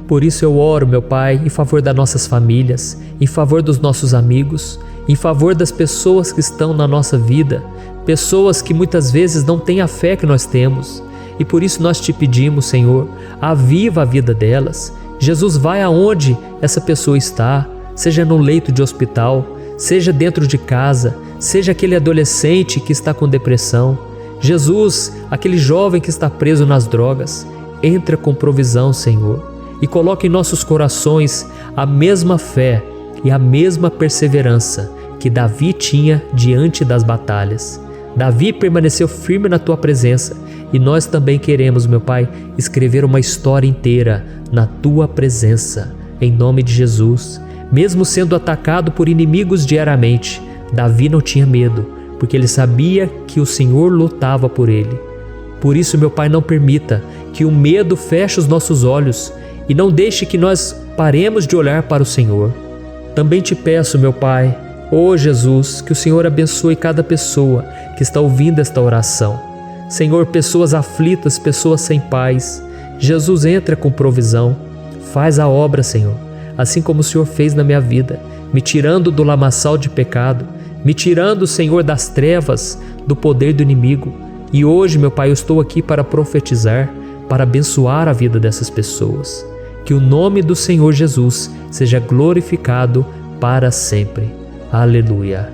Por isso eu oro, meu Pai, em favor das nossas famílias, em favor dos nossos amigos, em favor das pessoas que estão na nossa vida, pessoas que muitas vezes não têm a fé que nós temos. E por isso nós te pedimos, Senhor, aviva a vida delas. Jesus, vai aonde essa pessoa está, seja no leito de hospital, seja dentro de casa, seja aquele adolescente que está com depressão. Jesus, aquele jovem que está preso nas drogas, entra com provisão, Senhor, e coloca em nossos corações a mesma fé e a mesma perseverança que Davi tinha diante das batalhas. Davi permaneceu firme na Tua presença e nós também queremos, meu Pai, escrever uma história inteira na Tua presença, em nome de Jesus. Mesmo sendo atacado por inimigos diariamente, Davi não tinha medo, porque ele sabia que o Senhor lutava por ele. Por isso, meu Pai, não permita que o medo feche os nossos olhos e não deixe que nós paremos de olhar para o Senhor. Também te peço, meu Pai, ó Jesus, que o Senhor abençoe cada pessoa que está ouvindo esta oração. Senhor, pessoas aflitas, pessoas sem paz. Jesus, entra com provisão. Faz a obra, Senhor, assim como o Senhor fez na minha vida, me tirando do lamaçal de pecado, me tirando, Senhor, das trevas, do poder do inimigo. E hoje, meu Pai, eu estou aqui para profetizar, para abençoar a vida dessas pessoas. Que o nome do Senhor Jesus seja glorificado para sempre. Aleluia.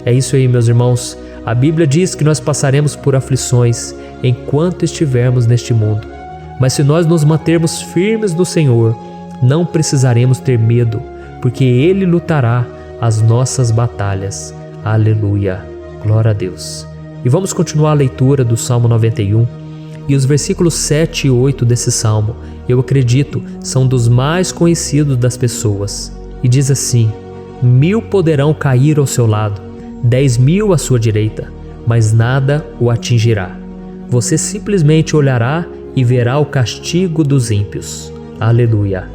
É isso aí, meus irmãos. A Bíblia diz que nós passaremos por aflições enquanto estivermos neste mundo. Mas se nós nos mantermos firmes no Senhor, não precisaremos ter medo, porque Ele lutará as nossas batalhas. Aleluia. Glória a Deus. E vamos continuar a leitura do Salmo 91. E os versículos 7 e 8 desse Salmo, eu acredito, são dos mais conhecidos das pessoas. E diz assim: 1000 poderão cair ao seu lado, 10.000 à sua direita, mas nada o atingirá. Você simplesmente olhará e verá o castigo dos ímpios. Aleluia.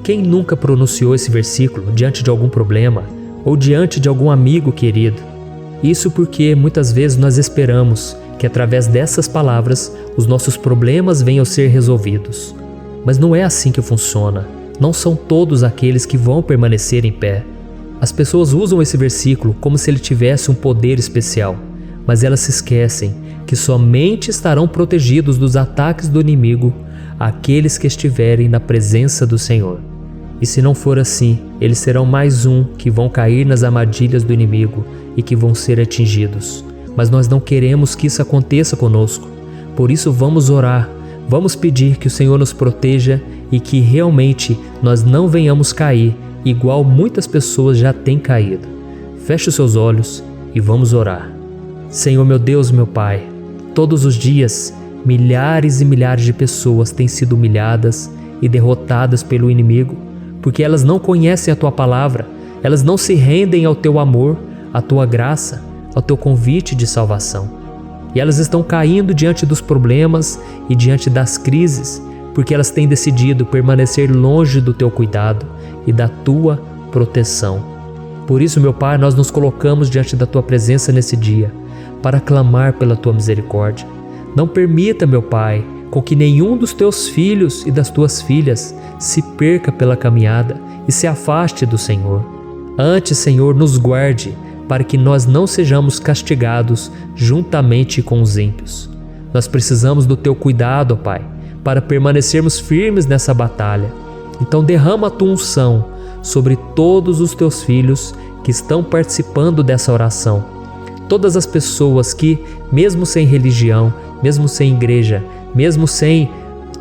Quem nunca pronunciou esse versículo diante de algum problema ou diante de algum amigo querido? Isso porque muitas vezes nós esperamos que através dessas palavras os nossos problemas venham a ser resolvidos. Mas não é assim que funciona. Não são todos aqueles que vão permanecer em pé. As pessoas usam esse versículo como se ele tivesse um poder especial, mas elas se esquecem que somente estarão protegidos dos ataques do inimigo aqueles que estiverem na presença do Senhor. E se não for assim, eles serão mais um que vão cair nas armadilhas do inimigo e que vão ser atingidos. Mas nós não queremos que isso aconteça conosco. Por isso vamos orar, vamos pedir que o Senhor nos proteja e que realmente nós não venhamos cair igual muitas pessoas já têm caído. Feche os seus olhos e vamos orar. Senhor meu Deus, meu Pai, todos os dias milhares e milhares de pessoas têm sido humilhadas e derrotadas pelo inimigo, porque elas não conhecem a Tua palavra, elas não se rendem ao Teu amor, à Tua graça, ao Teu convite de salvação. E elas estão caindo diante dos problemas e diante das crises, porque elas têm decidido permanecer longe do Teu cuidado e da Tua proteção. Por isso, meu Pai, nós nos colocamos diante da Tua presença nesse dia, para clamar pela Tua misericórdia. Não permita, meu Pai, com que nenhum dos Teus filhos e das Tuas filhas se perca pela caminhada e se afaste do Senhor. Antes, Senhor, nos guarde, para que nós não sejamos castigados juntamente com os ímpios. Nós precisamos do Teu cuidado, ó Pai, para permanecermos firmes nessa batalha. Então derrama a Tua unção sobre todos os Teus filhos que estão participando dessa oração. Todas as pessoas que, mesmo sem religião, mesmo sem igreja, mesmo sem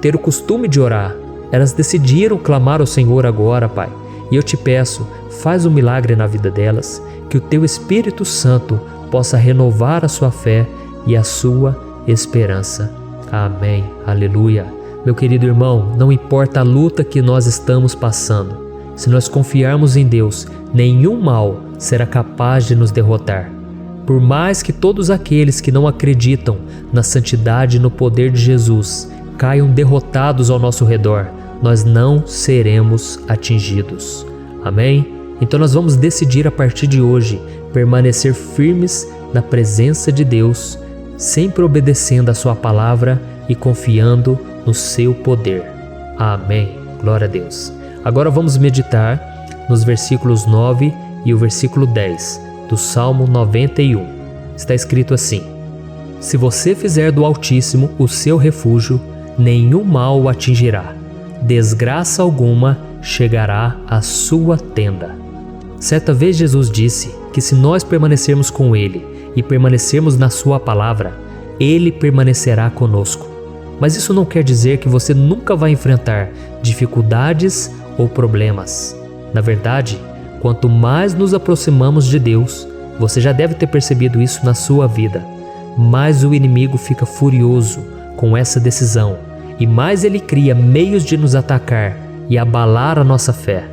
ter o costume de orar, elas decidiram clamar ao Senhor agora, Pai. E eu te peço, faz um milagre na vida delas, que o Teu Espírito Santo possa renovar a sua fé e a sua esperança. Amém. Aleluia. Meu querido irmão, não importa a luta que nós estamos passando, se nós confiarmos em Deus, nenhum mal será capaz de nos derrotar. Por mais que todos aqueles que não acreditam na santidade e no poder de Jesus caiam derrotados ao nosso redor, nós não seremos atingidos. Amém? Então nós vamos decidir a partir de hoje permanecer firmes na presença de Deus, sempre obedecendo a Sua palavra e confiando no Seu poder. Amém. Glória a Deus. Agora vamos meditar nos versículos 9 e o versículo 10 do Salmo 91. Está escrito assim: Se você fizer do Altíssimo o seu refúgio, nenhum mal o atingirá, desgraça alguma chegará à sua tenda. Certa vez Jesus disse que se nós permanecermos com Ele e permanecermos na Sua palavra, Ele permanecerá conosco. Mas isso não quer dizer que você nunca vai enfrentar dificuldades ou problemas. Na verdade, quanto mais nos aproximamos de Deus, você já deve ter percebido isso na sua vida, mais o inimigo fica furioso com essa decisão e mais ele cria meios de nos atacar e abalar a nossa fé.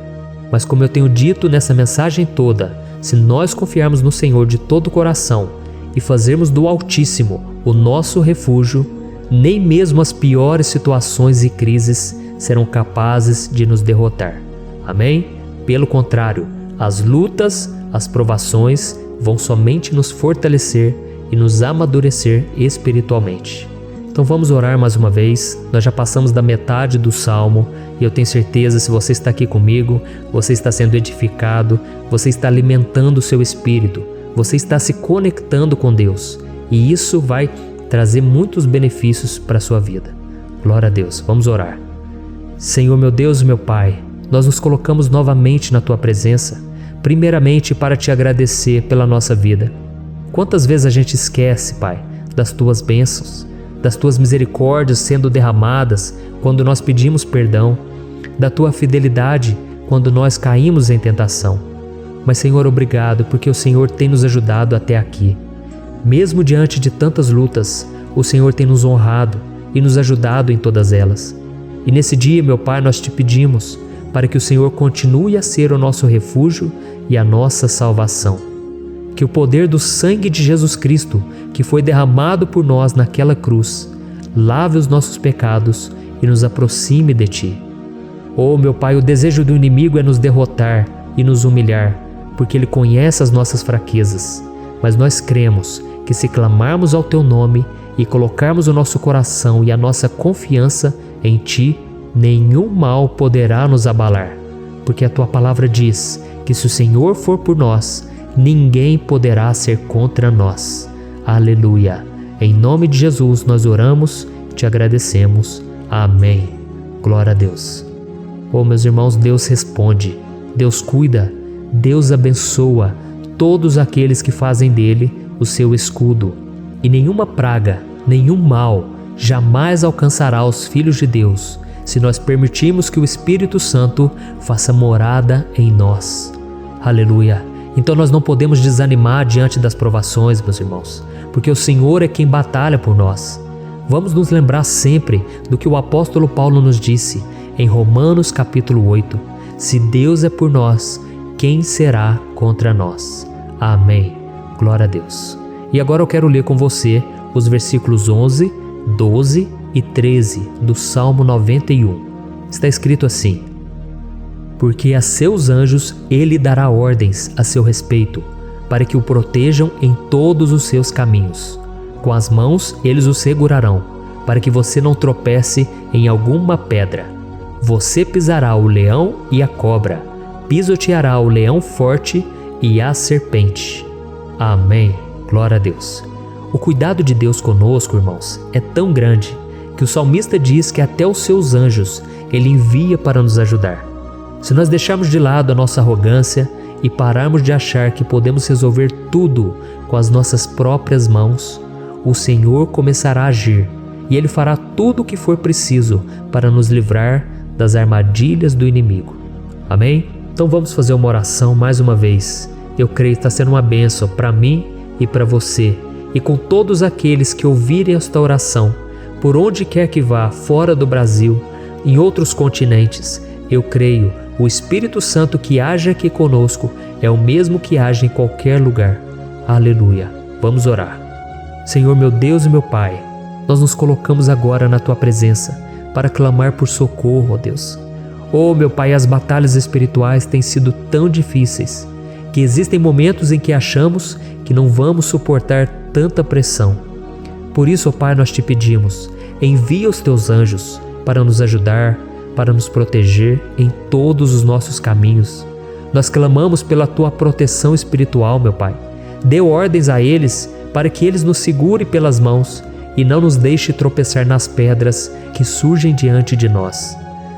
Mas como eu tenho dito nessa mensagem toda, se nós confiarmos no Senhor de todo o coração e fazermos do Altíssimo o nosso refúgio, nem mesmo as piores situações e crises serão capazes de nos derrotar. Amém? Pelo contrário, as lutas, as provações vão somente nos fortalecer e nos amadurecer espiritualmente. Então vamos orar mais uma vez. Nós já passamos da metade do Salmo e eu tenho certeza, se você está aqui comigo, você está sendo edificado, você está alimentando o seu espírito, você está se conectando com Deus e isso vai trazer muitos benefícios para a sua vida. Glória a Deus. Vamos orar. Senhor meu Deus e meu Pai, nós nos colocamos novamente na Tua presença, primeiramente para Te agradecer pela nossa vida. Quantas vezes a gente esquece, Pai, das Tuas bênçãos, das Tuas misericórdias sendo derramadas quando nós pedimos perdão, da Tua fidelidade quando nós caímos em tentação. Mas, Senhor, obrigado, porque o Senhor tem nos ajudado até aqui. Mesmo diante de tantas lutas, o Senhor tem nos honrado e nos ajudado em todas elas. E nesse dia, meu Pai, nós Te pedimos para que o Senhor continue a ser o nosso refúgio e a nossa salvação. Que o poder do sangue de Jesus Cristo, que foi derramado por nós naquela cruz, lave os nossos pecados e nos aproxime de Ti. Oh, meu Pai, o desejo do inimigo é nos derrotar e nos humilhar, porque ele conhece as nossas fraquezas. mas nós cremos que se clamarmos ao Teu nome e colocarmos o nosso coração e a nossa confiança em Ti, nenhum mal poderá nos abalar, porque a Tua palavra diz que se o Senhor for por nós, ninguém poderá ser contra nós. Aleluia! Em nome de Jesus nós oramos e Te agradecemos. Amém. Glória a Deus. Oh, meus irmãos, Deus responde, Deus cuida, Deus abençoa todos aqueles que fazem dele o seu escudo. E nenhuma praga, nenhum mal jamais alcançará os filhos de Deus, se nós permitirmos que o Espírito Santo faça morada em nós. Aleluia! Então nós não podemos desanimar diante das provações, meus irmãos, porque o Senhor é quem batalha por nós. Vamos nos lembrar sempre do que o apóstolo Paulo nos disse em Romanos capítulo 8. Se Deus é por nós, quem será contra nós? Amém. Glória a Deus. E agora eu quero ler com você os versículos 11, 12 e 13 do Salmo 91. Está escrito assim: porque a seus anjos ele dará ordens a seu respeito, para que o protejam em todos os seus caminhos. Com as mãos eles o segurarão, para que você não tropece em alguma pedra. Você pisará o leão e a cobra, pisoteará o leão forte e a serpente. Amém. Glória a Deus. O cuidado de Deus conosco, irmãos, é tão grande que o salmista diz que até os seus anjos ele envia para nos ajudar. Se nós deixarmos de lado a nossa arrogância e pararmos de achar que podemos resolver tudo com as nossas próprias mãos, o Senhor começará a agir e Ele fará tudo o que for preciso para nos livrar das armadilhas do inimigo. Amém? Então vamos fazer uma oração mais uma vez. Eu creio que está sendo uma bênção para mim e para você, e com todos aqueles que ouvirem esta oração, por onde quer que vá, fora do Brasil, em outros continentes. Eu creio, o Espírito Santo que age aqui conosco é o mesmo que age em qualquer lugar. Aleluia. Vamos orar. Senhor, meu Deus e meu Pai, nós nos colocamos agora na Tua presença para clamar por socorro, ó Deus. Oh, meu Pai, as batalhas espirituais têm sido tão difíceis que existem momentos em que achamos que não vamos suportar tanta pressão. Por isso, ó Pai, nós te pedimos, envia os Teus anjos para nos ajudar, para nos proteger em todos os nossos caminhos. Nós clamamos pela Tua proteção espiritual, meu Pai. Dê ordens a eles para que eles nos segurem pelas mãos e não nos deixe tropeçar nas pedras que surgem diante de nós.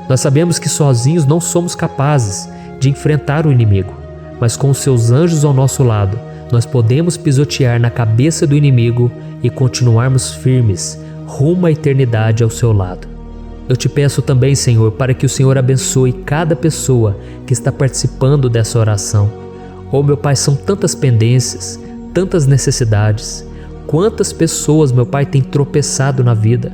Nós sabemos que sozinhos não somos capazes de enfrentar o inimigo, mas com os Seus anjos ao nosso lado, nós podemos pisotear na cabeça do inimigo e continuarmos firmes rumo à eternidade ao Seu lado. Eu te peço também, Senhor, para que o Senhor abençoe cada pessoa que está participando dessa oração. Oh, meu Pai, são tantas pendências, tantas necessidades. Quantas pessoas, meu Pai, têm tropeçado na vida.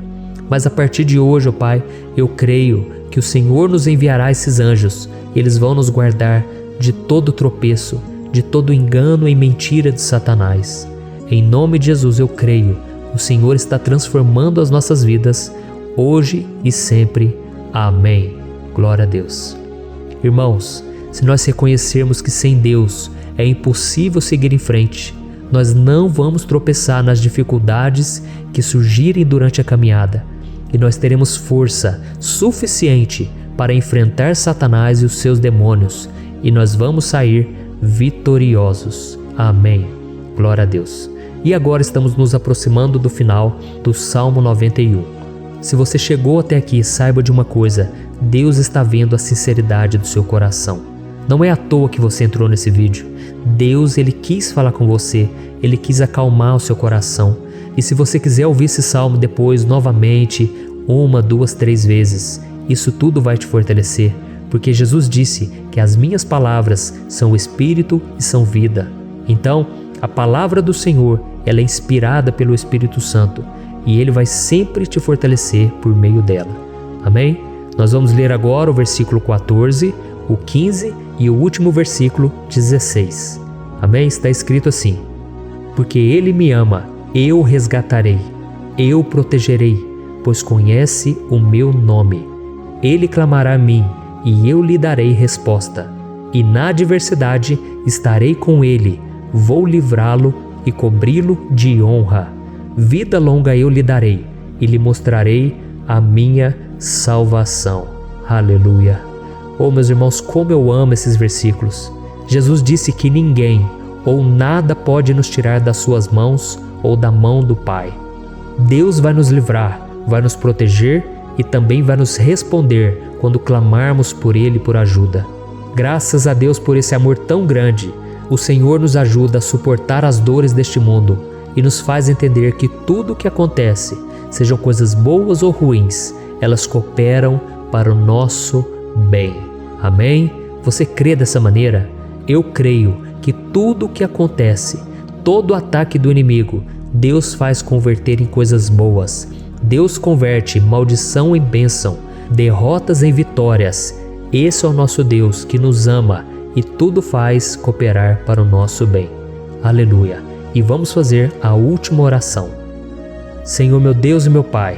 Mas a partir de hoje, ó Pai, eu creio que o Senhor nos enviará esses anjos. Eles vão nos guardar de todo tropeço, de todo engano e mentira de Satanás. Em nome de Jesus eu creio, o Senhor está transformando as nossas vidas, hoje e sempre. Amém. Glória a Deus. Irmãos, se nós reconhecermos que sem Deus é impossível seguir em frente, nós não vamos tropeçar nas dificuldades que surgirem durante a caminhada, e nós teremos força suficiente para enfrentar Satanás e os seus demônios, e nós vamos sair vitoriosos. Amém. Glória a Deus. E agora estamos nos aproximando do final do Salmo 91. Se você chegou até aqui, saiba de uma coisa: Deus está vendo a sinceridade do seu coração. Não é à toa que você entrou nesse vídeo. Deus, Ele quis falar com você, Ele quis acalmar o seu coração. E se você quiser ouvir esse salmo depois, novamente, 1, 2, 3 vezes, isso tudo vai te fortalecer, porque Jesus disse que as minhas palavras são espírito e são vida. Então, a palavra do Senhor, ela é inspirada pelo Espírito Santo, e Ele vai sempre te fortalecer por meio dela. Amém? Nós vamos ler agora o versículo 14, o 15 e o último versículo 16. Amém? Está escrito assim: porque Ele me ama, eu o resgatarei, eu o protegerei, pois conhece o meu nome. Ele clamará a mim, e eu lhe darei resposta. E na adversidade estarei com ele, vou livrá-lo e cobri-lo de honra. Vida longa eu lhe darei e lhe mostrarei a minha salvação. Aleluia. Oh, meus irmãos, como eu amo esses versículos. Jesus disse que ninguém ou nada pode nos tirar das suas mãos ou da mão do Pai. Deus vai nos livrar, vai nos proteger e também vai nos responder quando clamarmos por Ele por ajuda. Graças a Deus por esse amor tão grande, o Senhor nos ajuda a suportar as dores deste mundo e nos faz entender que tudo o que acontece, sejam coisas boas ou ruins, elas cooperam para o nosso bem. Amém? Você crê dessa maneira? Eu creio que tudo o que acontece, todo ataque do inimigo, Deus faz converter em coisas boas. Deus converte maldição em bênção, derrotas em vitórias. Esse é o nosso Deus que nos ama e tudo faz cooperar para o nosso bem. Aleluia! E vamos fazer a última oração. Senhor, meu Deus e meu Pai,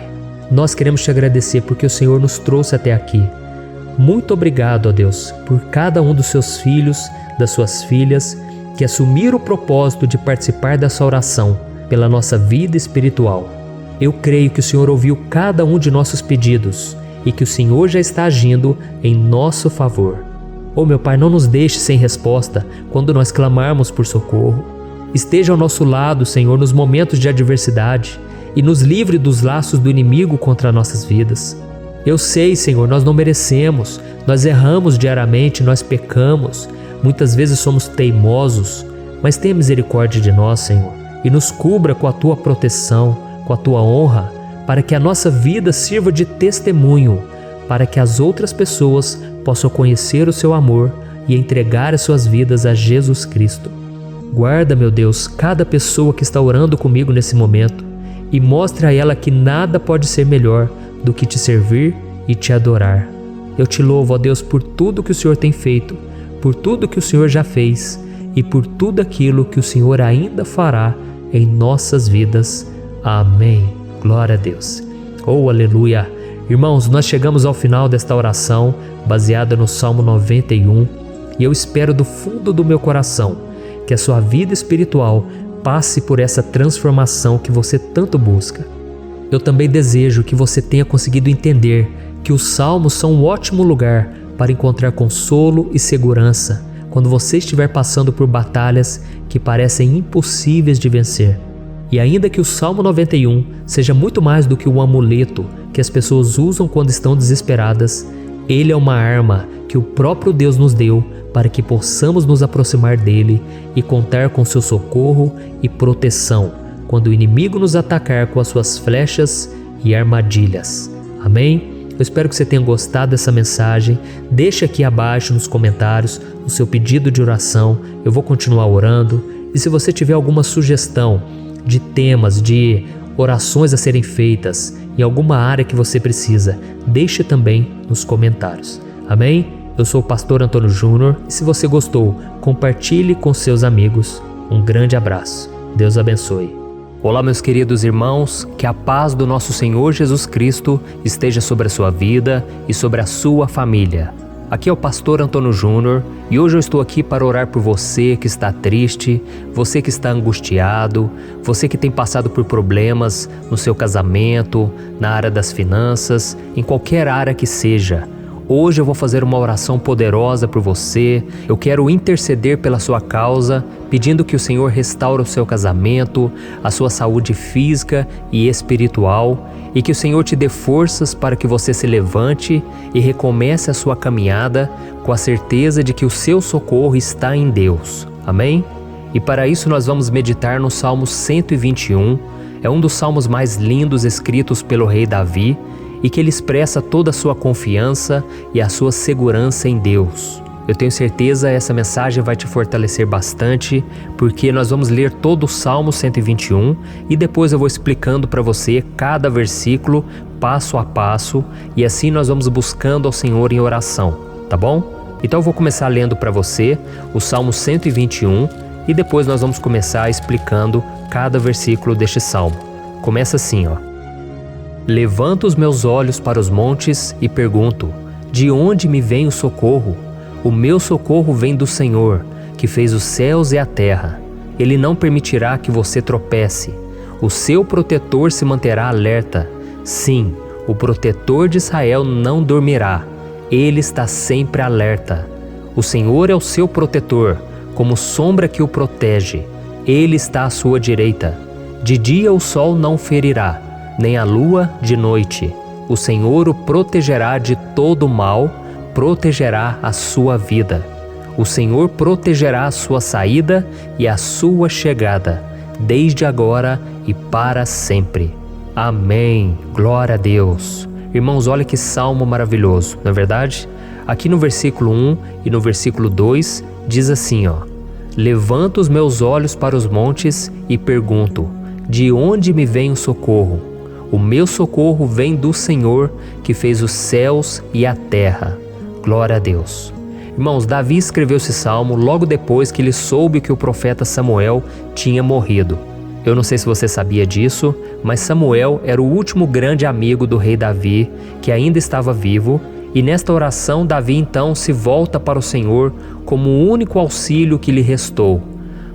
nós queremos te agradecer porque o Senhor nos trouxe até aqui. Muito obrigado, ó Deus, por cada um dos seus filhos, das suas filhas, que assumiram o propósito de participar dessa oração pela nossa vida espiritual. Eu creio que o Senhor ouviu cada um de nossos pedidos e que o Senhor já está agindo em nosso favor. Oh, meu Pai, não nos deixe sem resposta quando nós clamarmos por socorro. Esteja ao nosso lado, Senhor, nos momentos de adversidade e nos livre dos laços do inimigo contra nossas vidas. Eu sei, Senhor, nós não merecemos, nós erramos diariamente, nós pecamos, muitas vezes somos teimosos, mas tenha misericórdia de nós, Senhor, e nos cubra com a Tua proteção, com a Tua honra, para que a nossa vida sirva de testemunho, para que as outras pessoas possam conhecer o Seu amor e entregar as suas vidas a Jesus Cristo. Guarda, meu Deus, cada pessoa que está orando comigo nesse momento e mostre a ela que nada pode ser melhor do que te servir e te adorar. Eu te louvo, ó Deus, por tudo que o Senhor tem feito, por tudo que o Senhor já fez e por tudo aquilo que o Senhor ainda fará em nossas vidas. Amém. Glória a Deus. Oh, aleluia. Irmãos, nós chegamos ao final desta oração baseada no Salmo 91 e eu espero do fundo do meu coração que a sua vida espiritual passe por essa transformação que você tanto busca. Eu também desejo que você tenha conseguido entender que os salmos são um ótimo lugar para encontrar consolo e segurança quando você estiver passando por batalhas que parecem impossíveis de vencer. E ainda que o Salmo 91 seja muito mais do que um amuleto que as pessoas usam quando estão desesperadas, ele é uma arma que o próprio Deus nos deu para que possamos nos aproximar dele e contar com seu socorro e proteção quando o inimigo nos atacar com as suas flechas e armadilhas. Amém? Eu espero que você tenha gostado dessa mensagem. Deixe aqui abaixo nos comentários o seu pedido de oração. Eu vou continuar orando. E se você tiver alguma sugestão de temas, de orações a serem feitas em alguma área que você precisa, deixe também nos comentários. Amém? Eu sou o pastor Antônio Júnior e se você gostou, compartilhe com seus amigos. Um grande abraço. Deus abençoe. Olá, meus queridos irmãos, que a paz do nosso Senhor Jesus Cristo esteja sobre a sua vida e sobre a sua família. Aqui é o pastor Antônio Júnior e hoje eu estou aqui para orar por você que está triste, você que está angustiado, você que tem passado por problemas no seu casamento, na área das finanças, em qualquer área que seja. Hoje eu vou fazer uma oração poderosa por você. Eu quero interceder pela sua causa, pedindo que o Senhor restaure o seu casamento, a sua saúde física e espiritual, e que o Senhor te dê forças para que você se levante e recomece a sua caminhada com a certeza de que o seu socorro está em Deus. Amém? E para isso nós vamos meditar no Salmo 121. É um dos salmos mais lindos escritos pelo rei Davi, e que ele expressa toda a sua confiança e a sua segurança em Deus. Eu tenho certeza essa mensagem vai te fortalecer bastante, porque nós vamos ler todo o Salmo 121 e depois eu vou explicando para você cada versículo, passo a passo, e assim nós vamos buscando ao Senhor em oração, tá bom? Então eu vou começar lendo para você o Salmo 121 e depois nós vamos começar explicando cada versículo deste salmo. Começa assim, ó. Levanto os meus olhos para os montes e pergunto: de onde me vem o socorro? O meu socorro vem do Senhor, que fez os céus e a terra. Ele não permitirá que você tropece. O seu protetor se manterá alerta. Sim, o protetor de Israel não dormirá. Ele está sempre alerta. O Senhor é o seu protetor, como sombra que o protege. Ele está à sua direita. De dia o sol não ferirá, nem a lua de noite. O Senhor o protegerá de todo mal, protegerá a sua vida. O Senhor protegerá a sua saída e a sua chegada, desde agora e para sempre. Amém. Glória a Deus. Irmãos, olha que salmo maravilhoso, não é verdade? Aqui no versículo 1 e no versículo 2 diz assim, ó: Levanto os meus olhos para os montes e pergunto: de onde me vem o socorro? O meu socorro vem do Senhor, que fez os céus e a terra. Glória a Deus. Irmãos, Davi escreveu esse salmo logo depois que ele soube que o profeta Samuel tinha morrido. Eu não sei se você sabia disso, mas Samuel era o último grande amigo do rei Davi, que ainda estava vivo, e nesta oração Davi então se volta para o Senhor como o único auxílio que lhe restou.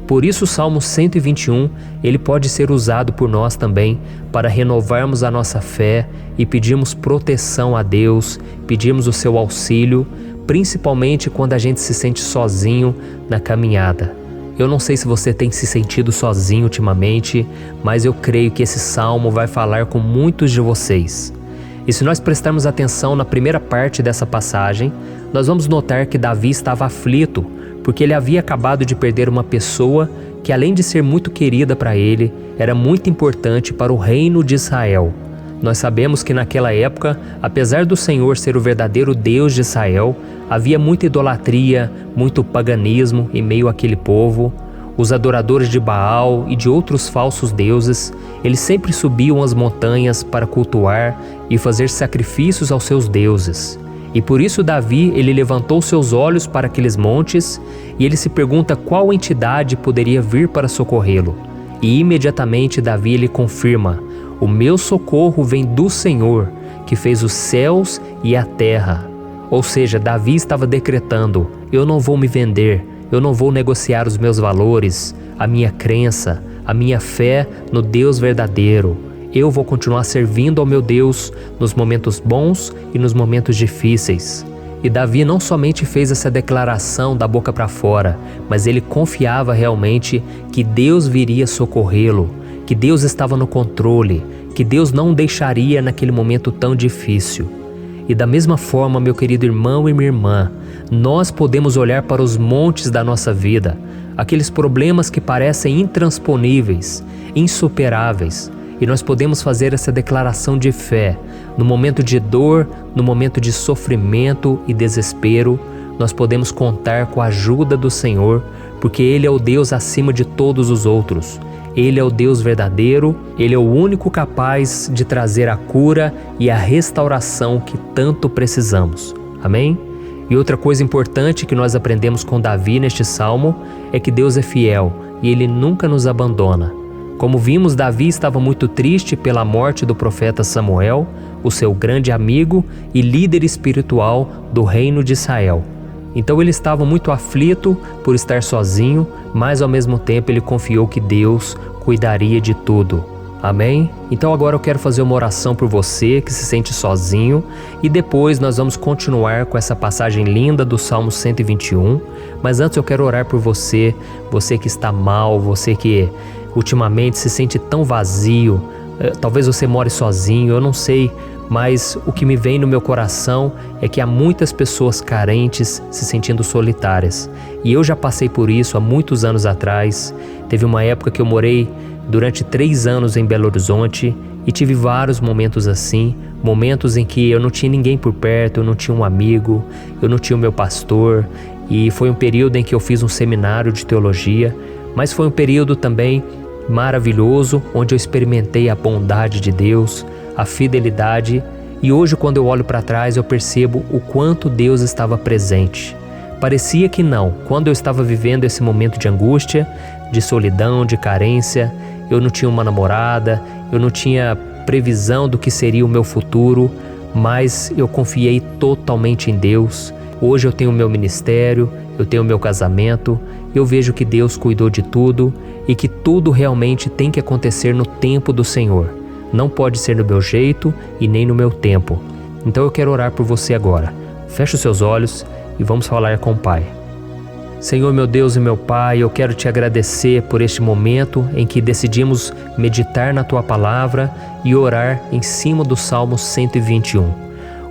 Por isso o Salmo 121, ele pode ser usado por nós também para renovarmos a nossa fé e pedirmos proteção a Deus, pedirmos o seu auxílio, principalmente quando a gente se sente sozinho na caminhada. Eu não sei se você tem se sentido sozinho ultimamente, mas eu creio que esse salmo vai falar com muitos de vocês. E se nós prestarmos atenção na primeira parte dessa passagem, nós vamos notar que Davi estava aflito, porque ele havia acabado de perder uma pessoa que, além de ser muito querida para ele, era muito importante para o reino de Israel. Nós sabemos que naquela época, apesar do Senhor ser o verdadeiro Deus de Israel, havia muita idolatria, muito paganismo em meio àquele povo. Os adoradores de Baal e de outros falsos deuses, eles sempre subiam as montanhas para cultuar e fazer sacrifícios aos seus deuses. E por isso Davi, ele levantou seus olhos para aqueles montes e ele se pergunta qual entidade poderia vir para socorrê-lo. E imediatamente Davi ele confirma: o meu socorro vem do Senhor, que fez os céus e a terra. Ou seja, Davi estava decretando: eu não vou me vender, eu não vou negociar os meus valores, a minha crença, a minha fé no Deus verdadeiro. Eu vou continuar servindo ao meu Deus nos momentos bons e nos momentos difíceis. E Davi não somente fez essa declaração da boca para fora, mas ele confiava realmente que Deus viria socorrê-lo, que Deus estava no controle, que Deus não o deixaria naquele momento tão difícil. E da mesma forma, meu querido irmão e minha irmã, nós podemos olhar para os montes da nossa vida, aqueles problemas que parecem intransponíveis, insuperáveis, e nós podemos fazer essa declaração de fé. No momento de dor, no momento de sofrimento e desespero, nós podemos contar com a ajuda do Senhor, porque Ele é o Deus acima de todos os outros. Ele é o Deus verdadeiro, Ele é o único capaz de trazer a cura e a restauração que tanto precisamos. Amém? E outra coisa importante que nós aprendemos com Davi neste salmo é que Deus é fiel e Ele nunca nos abandona. Como vimos, Davi estava muito triste pela morte do profeta Samuel, o seu grande amigo e líder espiritual do reino de Israel. Então ele estava muito aflito por estar sozinho, mas ao mesmo tempo ele confiou que Deus cuidaria de tudo. Amém? Então agora eu quero fazer uma oração por você que se sente sozinho e depois nós vamos continuar com essa passagem linda do Salmo 121. Mas antes eu quero orar por você, você que está mal, você que ultimamente se sente tão vazio, talvez você more sozinho, eu não sei, mas o que me vem no meu coração é que há muitas pessoas carentes se sentindo solitárias. E eu já passei por isso há muitos anos atrás. Teve uma época que eu morei durante 3 anos em Belo Horizonte e tive vários momentos assim, momentos em que eu não tinha ninguém por perto, eu não tinha um amigo, eu não tinha o meu pastor, e foi um período em que eu fiz um seminário de teologia, mas foi um período também maravilhoso, onde eu experimentei a bondade de Deus, a fidelidade, e hoje quando eu olho para trás eu percebo o quanto Deus estava presente. Parecia que não, quando eu estava vivendo esse momento de angústia, de solidão, de carência, eu não tinha uma namorada, eu não tinha previsão do que seria o meu futuro, mas eu confiei totalmente em Deus. Hoje eu tenho o meu ministério, eu tenho o meu casamento, eu vejo que Deus cuidou de tudo e que tudo realmente tem que acontecer no tempo do Senhor. Não pode ser no meu jeito e nem no meu tempo. Então eu quero orar por você agora. Feche os seus olhos e vamos falar com o Pai. Senhor, meu Deus e meu Pai, eu quero te agradecer por este momento em que decidimos meditar na Tua Palavra e orar em cima do Salmo 121.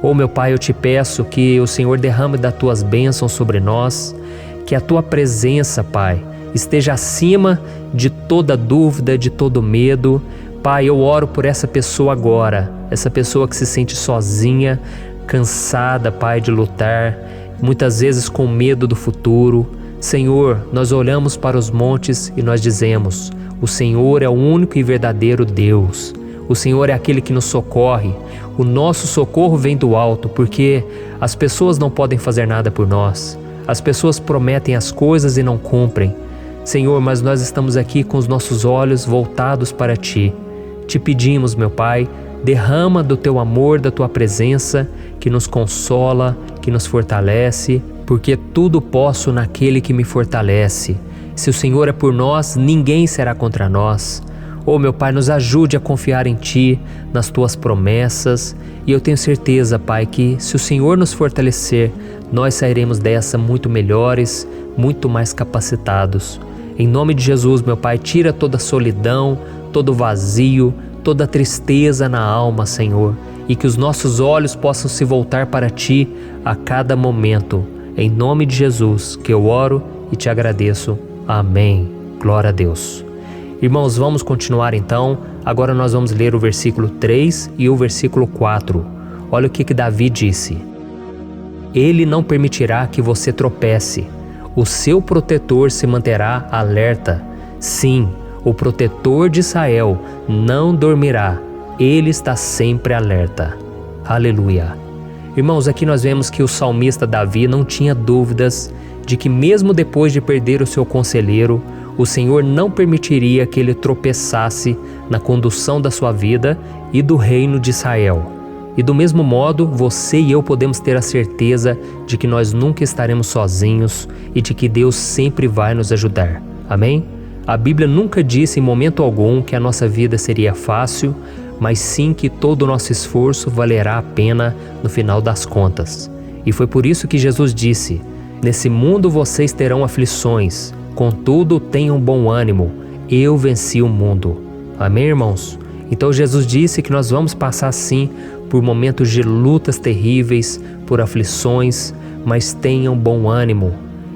Oh, meu Pai, eu te peço que o Senhor derrame das Tuas bênçãos sobre nós, que a Tua presença, Pai, esteja acima de toda dúvida, de todo medo. Pai, eu oro por essa pessoa agora, essa pessoa que se sente sozinha, cansada, Pai, de lutar, muitas vezes com medo do futuro. Senhor, nós olhamos para os montes e nós dizemos: o Senhor é o único e verdadeiro Deus. O Senhor é aquele que nos socorre. O nosso socorro vem do alto, porque as pessoas não podem fazer nada por nós. As pessoas prometem as coisas e não cumprem. Senhor, mas nós estamos aqui com os nossos olhos voltados para Ti. Te pedimos, meu Pai, derrama do Teu amor, da Tua presença, que nos consola, que nos fortalece, porque tudo posso naquele que me fortalece. Se o Senhor é por nós, ninguém será contra nós. Oh, meu Pai, nos ajude a confiar em Ti, nas Tuas promessas, e eu tenho certeza, Pai, que se o Senhor nos fortalecer, nós sairemos dessa muito melhores, muito mais capacitados. Em nome de Jesus, meu Pai, tira toda a solidão, todo o vazio, toda a tristeza na alma, Senhor, e que os nossos olhos possam se voltar para Ti a cada momento. Em nome de Jesus que eu oro e te agradeço. Amém. Glória a Deus. Irmãos, vamos continuar então. Agora nós vamos ler o versículo 3 e o versículo 4. Olha o que Davi disse. Ele não permitirá que você tropece. O seu protetor se manterá alerta. Sim, o protetor de Israel não dormirá. Ele está sempre alerta. Aleluia. Irmãos, aqui nós vemos que o salmista Davi não tinha dúvidas de que mesmo depois de perder o seu conselheiro, o Senhor não permitiria que ele tropeçasse na condução da sua vida e do reino de Israel. E do mesmo modo, você e eu podemos ter a certeza de que nós nunca estaremos sozinhos e de que Deus sempre vai nos ajudar. Amém? A Bíblia nunca disse em momento algum que a nossa vida seria fácil, mas sim que todo o nosso esforço valerá a pena no final das contas. E foi por isso que Jesus disse: nesse mundo vocês terão aflições, contudo tenham bom ânimo, eu venci o mundo. Amém, irmãos? Então Jesus disse que nós vamos passar sim por momentos de lutas terríveis, por aflições, mas tenham bom ânimo.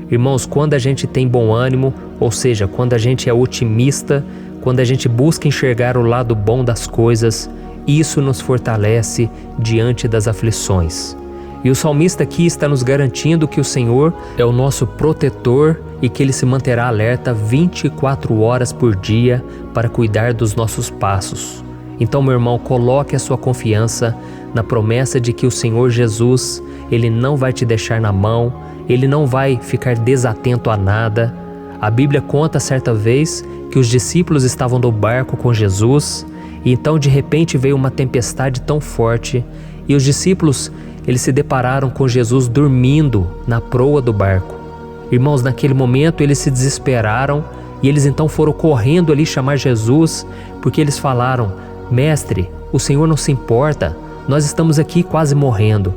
Irmãos, quando a gente tem bom ânimo, ou seja, quando a gente é otimista, quando a gente busca enxergar o lado bom das coisas, isso nos fortalece diante das aflições. E o salmista aqui está nos garantindo que o Senhor é o nosso protetor e que Ele se manterá alerta 24 horas por dia para cuidar dos nossos passos. Então, meu irmão, coloque a sua confiança na promessa de que o Senhor Jesus, Ele não vai te deixar na mão, Ele não vai ficar desatento a nada. A Bíblia conta certa vez que os discípulos estavam no barco com Jesus e então de repente veio uma tempestade tão forte e os discípulos eles se depararam com Jesus dormindo na proa do barco. Irmãos, naquele momento eles se desesperaram e eles então foram correndo ali chamar Jesus porque eles falaram: Mestre, o Senhor não se importa, nós estamos aqui quase morrendo.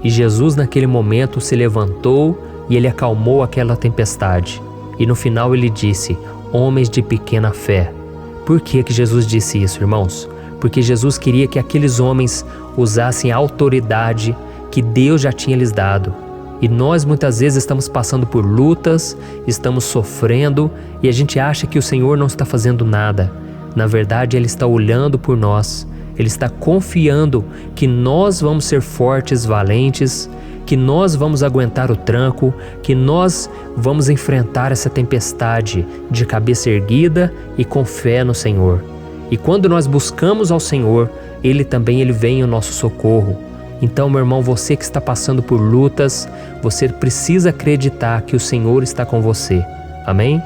E Jesus naquele momento se levantou e Ele acalmou aquela tempestade. E no final Ele disse: homens de pequena fé. Por que Jesus disse isso, irmãos? Porque Jesus queria que aqueles homens usassem a autoridade que Deus já tinha lhes dado. E nós muitas vezes estamos passando por lutas, estamos sofrendo e a gente acha que o Senhor não está fazendo nada. Na verdade, Ele está olhando por nós. Ele está confiando que nós vamos ser fortes, valentes, que nós vamos aguentar o tranco, que nós vamos enfrentar essa tempestade de cabeça erguida e com fé no Senhor. E quando nós buscamos ao Senhor, Ele vem ao nosso socorro. Então, meu irmão, você que está passando por lutas, você precisa acreditar que o Senhor está com você. Amém?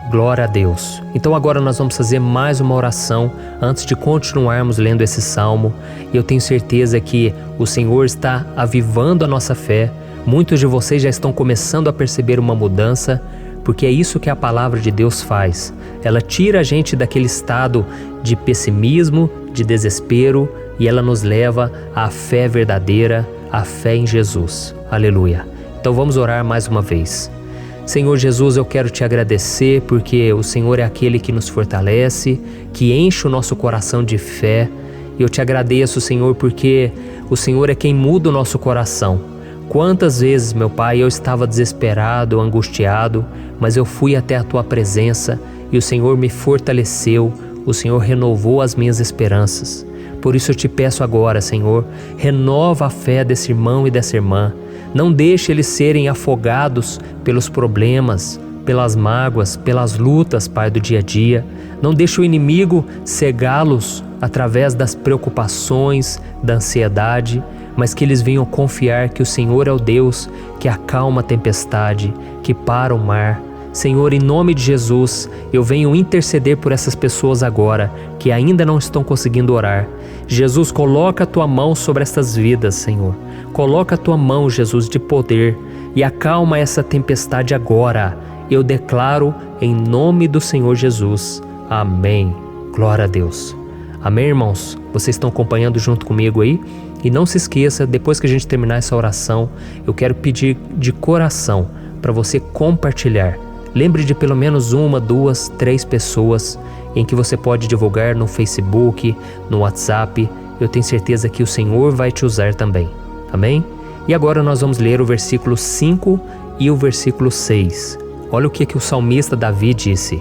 Glória a Deus. Então agora nós vamos fazer mais uma oração antes de continuarmos lendo esse salmo. E eu tenho certeza que o Senhor está avivando a nossa fé. Muitos de vocês já estão começando a perceber uma mudança, porque é isso que a palavra de Deus faz. Ela tira a gente daquele estado de pessimismo, de desespero, e ela nos leva à fé verdadeira, à fé em Jesus. Aleluia. Então vamos orar mais uma vez. Senhor Jesus, eu quero te agradecer porque o Senhor é aquele que nos fortalece, que enche o nosso coração de fé. E eu te agradeço, Senhor, porque o Senhor é quem muda o nosso coração. Quantas vezes, meu Pai, eu estava desesperado, angustiado, mas eu fui até a Tua presença e o Senhor me fortaleceu, o Senhor renovou as minhas esperanças. Por isso eu te peço agora, Senhor, renova a fé desse irmão e dessa irmã. Não deixe eles serem afogados pelos problemas, pelas mágoas, pelas lutas, Pai, do dia a dia. Não deixe o inimigo cegá-los através das preocupações, da ansiedade, mas que eles venham confiar que o Senhor é o Deus que acalma a tempestade, que para o mar. Senhor, em nome de Jesus, eu venho interceder por essas pessoas agora que ainda não estão conseguindo orar. Jesus, coloca a Tua mão sobre essas vidas, Senhor. Coloca a Tua mão, Jesus, de poder e acalma essa tempestade agora. Eu declaro em nome do Senhor Jesus. Amém. Glória a Deus. Amém, irmãos? Vocês estão acompanhando junto comigo aí? E não se esqueça, depois que a gente terminar essa oração, eu quero pedir de coração para você compartilhar. Lembre de pelo menos 1, 2, 3 pessoas em que você pode divulgar no Facebook, no WhatsApp. Eu tenho certeza que o Senhor vai te usar também. Amém? E agora nós vamos ler o versículo 5 e o versículo 6. Olha o que o salmista Davi disse.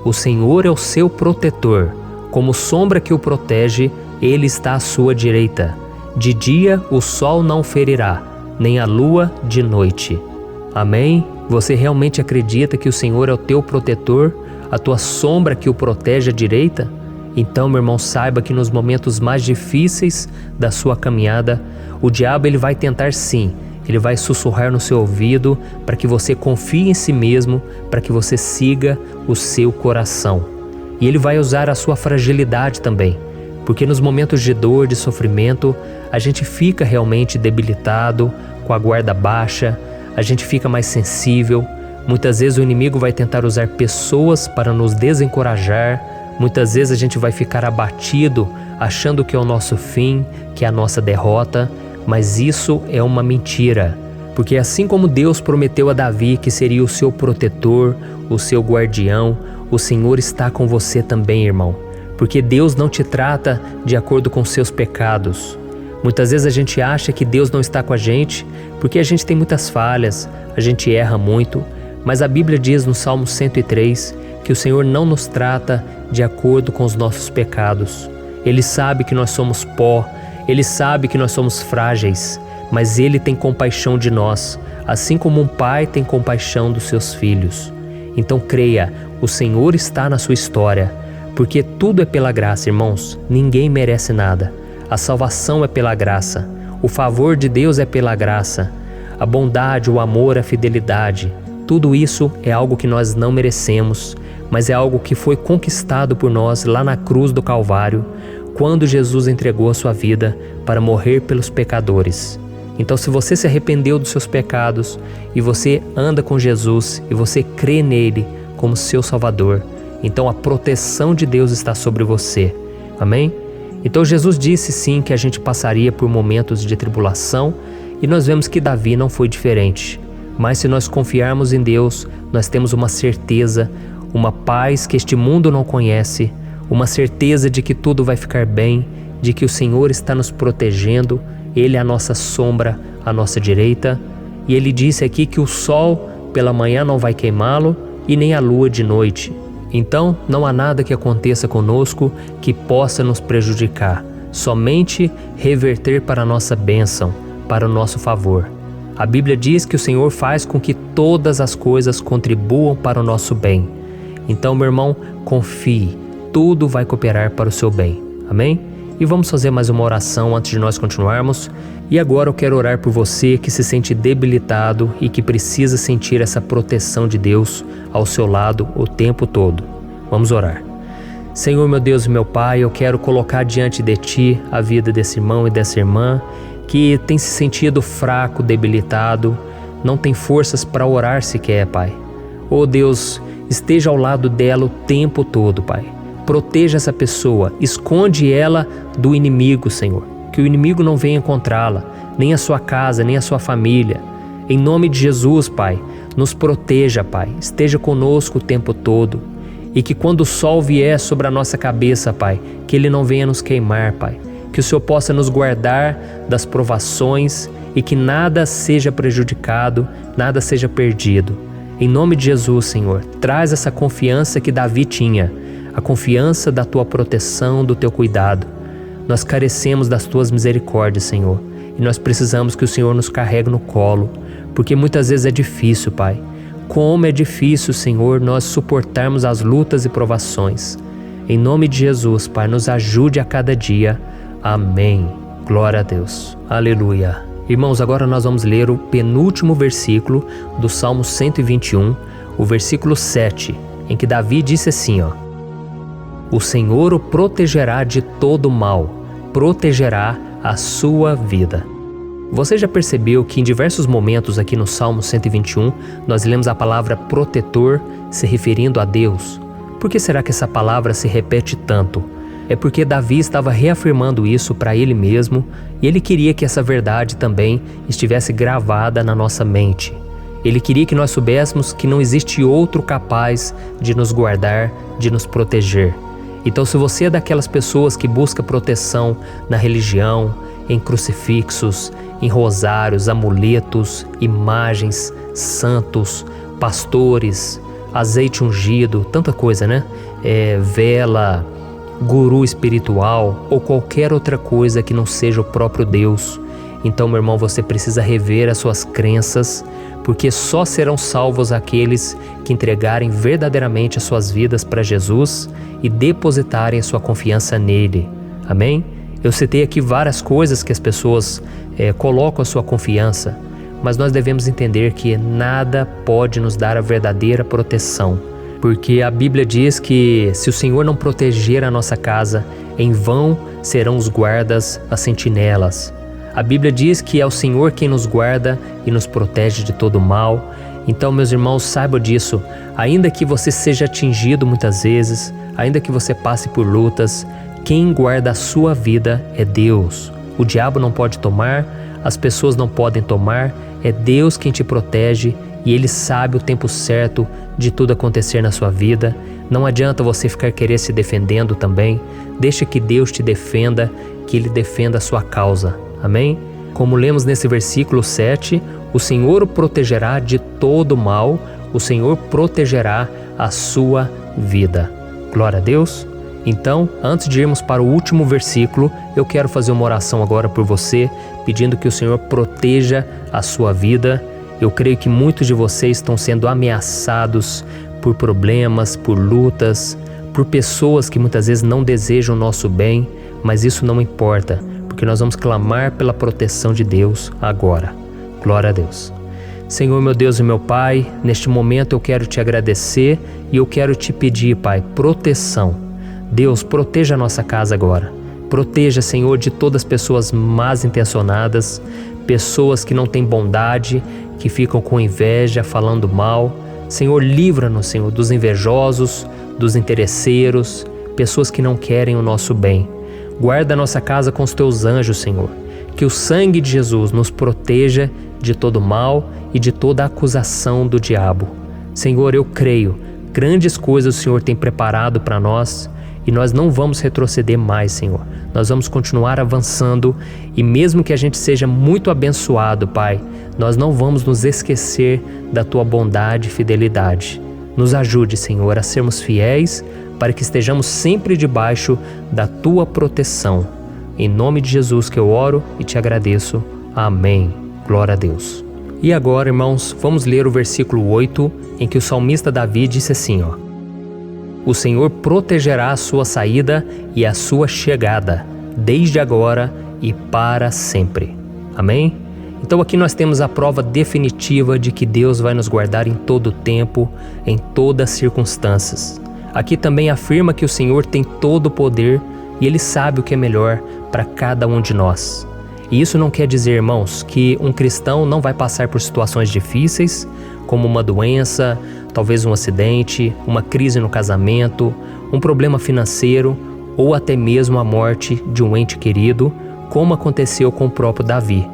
O Senhor é o seu protetor, como sombra que o protege, Ele está à sua direita. De dia o sol não ferirá, nem a lua de noite. Amém? Você realmente acredita que o Senhor é o teu protetor, a tua sombra que o protege à direita? Então, meu irmão, saiba que nos momentos mais difíceis da sua caminhada, o diabo ele vai tentar sim, ele vai sussurrar no seu ouvido para que você confie em si mesmo, para que você siga o seu coração. E ele vai usar a sua fragilidade também, porque nos momentos de dor, de sofrimento, a gente fica realmente debilitado, com a guarda baixa, a gente fica mais sensível. Muitas vezes o inimigo vai tentar usar pessoas para nos desencorajar. Muitas vezes a gente vai ficar abatido, achando que é o nosso fim, que é a nossa derrota. Mas isso é uma mentira, porque assim como Deus prometeu a Davi que seria o seu protetor, o seu guardião, o Senhor está com você também, irmão. Porque Deus não te trata de acordo com seus pecados. Muitas vezes a gente acha que Deus não está com a gente porque a gente tem muitas falhas, a gente erra muito, mas a Bíblia diz no Salmo 103 que o Senhor não nos trata de acordo com os nossos pecados. Ele sabe que nós somos pó, Ele sabe que nós somos frágeis, mas Ele tem compaixão de nós, assim como um pai tem compaixão dos seus filhos. Então creia, o Senhor está na sua história, porque tudo é pela graça, irmãos, ninguém merece nada. A salvação é pela graça, o favor de Deus é pela graça, a bondade, o amor, a fidelidade, tudo isso é algo que nós não merecemos, mas é algo que foi conquistado por nós lá na cruz do Calvário, quando Jesus entregou a sua vida para morrer pelos pecadores. Então, se você se arrependeu dos seus pecados e você anda com Jesus e você crê nele como seu Salvador, então a proteção de Deus está sobre você. Amém? Então Jesus disse sim que a gente passaria por momentos de tribulação e nós vemos que Davi não foi diferente. Mas se nós confiarmos em Deus, nós temos uma certeza, uma paz que este mundo não conhece, uma certeza de que tudo vai ficar bem, de que o Senhor está nos protegendo, Ele é a nossa sombra, à nossa direita. E Ele disse aqui que o sol pela manhã não vai queimá-lo e nem a lua de noite. Então não há nada que aconteça conosco que possa nos prejudicar, somente reverter para a nossa bênção, para o nosso favor. A Bíblia diz que o Senhor faz com que todas as coisas contribuam para o nosso bem. Então, meu irmão, confie, tudo vai cooperar para o seu bem. Amém? E vamos fazer mais uma oração antes de nós continuarmos. E agora eu quero orar por você que se sente debilitado e que precisa sentir essa proteção de Deus ao seu lado o tempo todo. Vamos orar. Senhor, meu Deus e meu Pai, eu quero colocar diante de Ti a vida desse irmão e dessa irmã que tem se sentido fraco, debilitado, não tem forças para orar sequer, Pai. Oh Deus, esteja ao lado dela o tempo todo, Pai. Proteja essa pessoa, esconde ela do inimigo, Senhor. Que o inimigo não venha encontrá-la, nem a sua casa, nem a sua família. Em nome de Jesus, Pai, nos proteja, Pai. Esteja conosco o tempo todo. E que quando o sol vier sobre a nossa cabeça, Pai, que ele não venha nos queimar, Pai. Que o Senhor possa nos guardar das provações e que nada seja prejudicado, nada seja perdido. Em nome de Jesus, Senhor, traz essa confiança que Davi tinha, a confiança da Tua proteção, do Teu cuidado. Nós carecemos das Tuas misericórdias, Senhor, e nós precisamos que o Senhor nos carregue no colo, porque muitas vezes é difícil, Pai. Como é difícil, Senhor, nós suportarmos as lutas e provações. Em nome de Jesus, Pai, nos ajude a cada dia. Amém. Glória a Deus. Aleluia. Irmãos, agora nós vamos ler o penúltimo versículo do Salmo 121, o versículo 7, em que Davi disse assim, O Senhor o protegerá de todo mal, protegerá a sua vida. Você já percebeu que em diversos momentos aqui no Salmo 121, nós lemos a palavra protetor se referindo a Deus? Por que será que essa palavra se repete tanto? É porque Davi estava reafirmando isso para ele mesmo e ele queria que essa verdade também estivesse gravada na nossa mente. Ele queria que nós soubéssemos que não existe outro capaz de nos guardar, de nos proteger. Então, se você é daquelas pessoas que busca proteção na religião, em crucifixos, em rosários, amuletos, imagens, santos, pastores, azeite ungido, tanta coisa, né? Vela, guru espiritual ou qualquer outra coisa que não seja o próprio Deus. Então, meu irmão, você precisa rever as suas crenças, porque só serão salvos aqueles que entregarem verdadeiramente as suas vidas para Jesus e depositarem a sua confiança nele. Amém? Eu citei aqui várias coisas que as pessoas colocam a sua confiança, mas nós devemos entender que nada pode nos dar a verdadeira proteção, porque a Bíblia diz que se o Senhor não proteger a nossa casa, em vão serão os guardas, as sentinelas. A Bíblia diz que é o Senhor quem nos guarda e nos protege de todo mal. Então, meus irmãos, saibam disso. Ainda que você seja atingido muitas vezes, ainda que você passe por lutas, quem guarda a sua vida é Deus. O diabo não pode tomar, as pessoas não podem tomar, é Deus quem te protege e Ele sabe o tempo certo de tudo acontecer na sua vida. Não adianta você ficar querer se defendendo também. Deixa que Deus te defenda, que Ele defenda a sua causa. Amém? Como lemos nesse versículo 7, o Senhor o protegerá de todo mal, o Senhor protegerá a sua vida. Glória a Deus. Então, antes de irmos para o último versículo, eu quero fazer uma oração agora por você, pedindo que o Senhor proteja a sua vida. Eu creio que muitos de vocês estão sendo ameaçados por problemas, por lutas, por pessoas que muitas vezes não desejam o nosso bem, mas isso não importa, porque nós vamos clamar pela proteção de Deus agora. Glória a Deus. Senhor, meu Deus e meu Pai, neste momento eu quero te agradecer e eu quero te pedir, Pai, proteção. Deus, proteja a nossa casa agora. Proteja, Senhor, de todas as pessoas mal intencionadas, pessoas que não têm bondade, que ficam com inveja, falando mal. Senhor, livra-nos, Senhor, dos invejosos, dos interesseiros, pessoas que não querem o nosso bem. Guarda a nossa casa com os teus anjos, Senhor. Que o sangue de Jesus nos proteja de todo mal e de toda acusação do diabo. Senhor, eu creio, grandes coisas o Senhor tem preparado para nós e nós não vamos retroceder mais, Senhor. Nós vamos continuar avançando e mesmo que a gente seja muito abençoado, Pai, nós não vamos nos esquecer da Tua bondade e fidelidade. Nos ajude, Senhor, a sermos fiéis para que estejamos sempre debaixo da Tua proteção. Em nome de Jesus que eu oro e te agradeço. Amém. Glória a Deus. E agora, irmãos, vamos ler o versículo 8, em que o salmista Davi disse assim, O Senhor protegerá a sua saída e a sua chegada, desde agora e para sempre. Amém? Então aqui nós temos a prova definitiva de que Deus vai nos guardar em todo o tempo, em todas as circunstâncias. Aqui também afirma que o Senhor tem todo o poder e Ele sabe o que é melhor para cada um de nós. E isso não quer dizer, irmãos, que um cristão não vai passar por situações difíceis, como uma doença, talvez um acidente, uma crise no casamento, um problema financeiro ou até mesmo a morte de um ente querido, como aconteceu com o próprio Davi.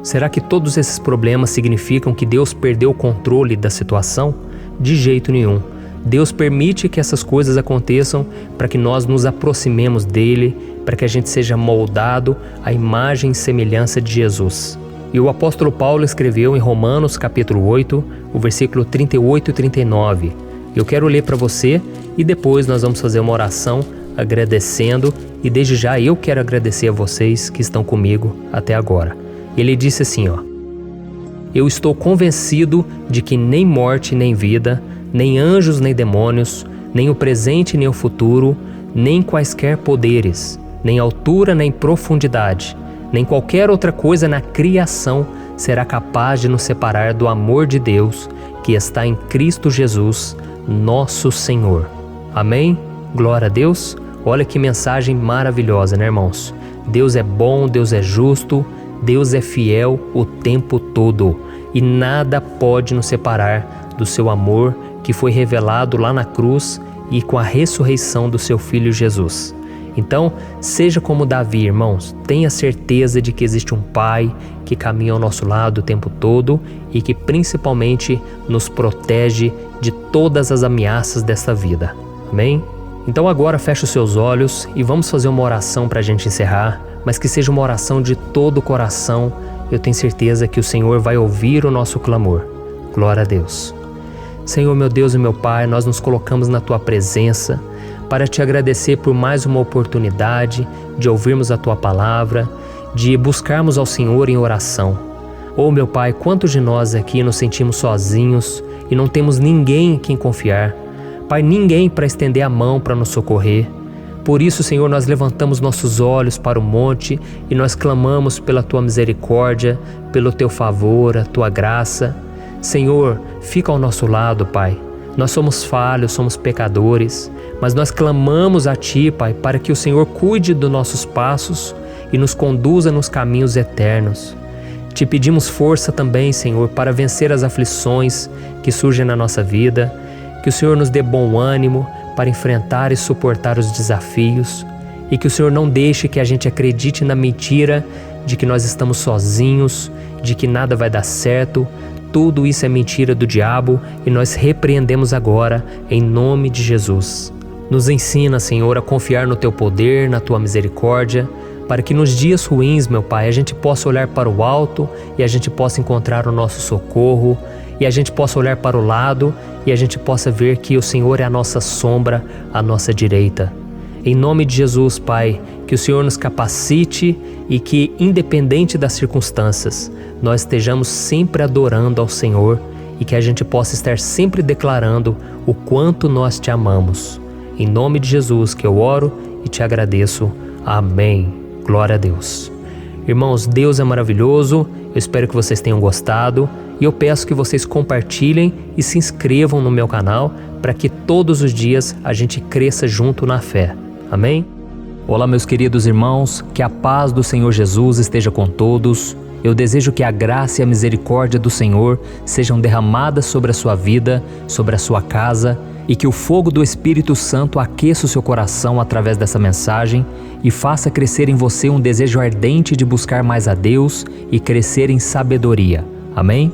Será que todos esses problemas significam que Deus perdeu o controle da situação? De jeito nenhum. Deus permite que essas coisas aconteçam para que nós nos aproximemos dele, para que a gente seja moldado à imagem e semelhança de Jesus. E o apóstolo Paulo escreveu em Romanos capítulo 8, o versículo 38 e 39. Eu quero ler para você e depois nós vamos fazer uma oração agradecendo, e desde já eu quero agradecer a vocês que estão comigo até agora. Ele disse assim, eu estou convencido de que nem morte nem vida, nem anjos nem demônios, nem o presente nem o futuro, nem quaisquer poderes, nem altura nem profundidade, nem qualquer outra coisa na criação será capaz de nos separar do amor de Deus que está em Cristo Jesus, nosso Senhor. Amém? Glória a Deus. Olha que mensagem maravilhosa, né, irmãos? Deus é bom, Deus é justo, Deus é fiel o tempo todo e nada pode nos separar do seu amor que foi revelado lá na cruz e com a ressurreição do seu Filho Jesus. Então, seja como Davi, irmãos, tenha certeza de que existe um Pai que caminha ao nosso lado o tempo todo e que principalmente nos protege de todas as ameaças dessa vida. Amém? Então agora feche os seus olhos e vamos fazer uma oração para a gente encerrar, mas que seja uma oração de todo o coração. Eu tenho certeza que o Senhor vai ouvir o nosso clamor. Glória a Deus. Senhor, meu Deus e meu Pai, nós nos colocamos na Tua presença para Te agradecer por mais uma oportunidade de ouvirmos a Tua palavra, de buscarmos ao Senhor em oração. Oh, meu Pai, quantos de nós aqui nos sentimos sozinhos e não temos ninguém em quem confiar. Pai, ninguém para estender a mão para nos socorrer. Por isso, Senhor, nós levantamos nossos olhos para o monte e nós clamamos pela Tua misericórdia, pelo Teu favor, a Tua graça. Senhor, fica ao nosso lado, Pai. Nós somos falhos, somos pecadores, mas nós clamamos a Ti, Pai, para que o Senhor cuide dos nossos passos e nos conduza nos caminhos eternos. Te pedimos força também, Senhor, para vencer as aflições que surgem na nossa vida, que o Senhor nos dê bom ânimo para enfrentar e suportar os desafios e que o Senhor não deixe que a gente acredite na mentira de que nós estamos sozinhos, de que nada vai dar certo. Tudo isso é mentira do diabo e nós repreendemos agora em nome de Jesus. Nos ensina, Senhor, a confiar no Teu poder, na Tua misericórdia, para que nos dias ruins, meu Pai, a gente possa olhar para o alto e a gente possa encontrar o nosso socorro, e a gente possa olhar para o lado e a gente possa ver que o Senhor é a nossa sombra, a nossa direita. Em nome de Jesus, Pai, que o Senhor nos capacite e que, independente das circunstâncias, nós estejamos sempre adorando ao Senhor e que a gente possa estar sempre declarando o quanto nós Te amamos. Em nome de Jesus que eu oro e Te agradeço. Amém. Glória a Deus. Irmãos, Deus é maravilhoso. Eu espero que vocês tenham gostado e eu peço que vocês compartilhem e se inscrevam no meu canal para que todos os dias a gente cresça junto na fé. Amém? Olá, meus queridos irmãos, que a paz do Senhor Jesus esteja com todos. Eu desejo que a graça e a misericórdia do Senhor sejam derramadas sobre a sua vida, sobre a sua casa, e que o fogo do Espírito Santo aqueça o seu coração através dessa mensagem e faça crescer em você um desejo ardente de buscar mais a Deus e crescer em sabedoria. Amém?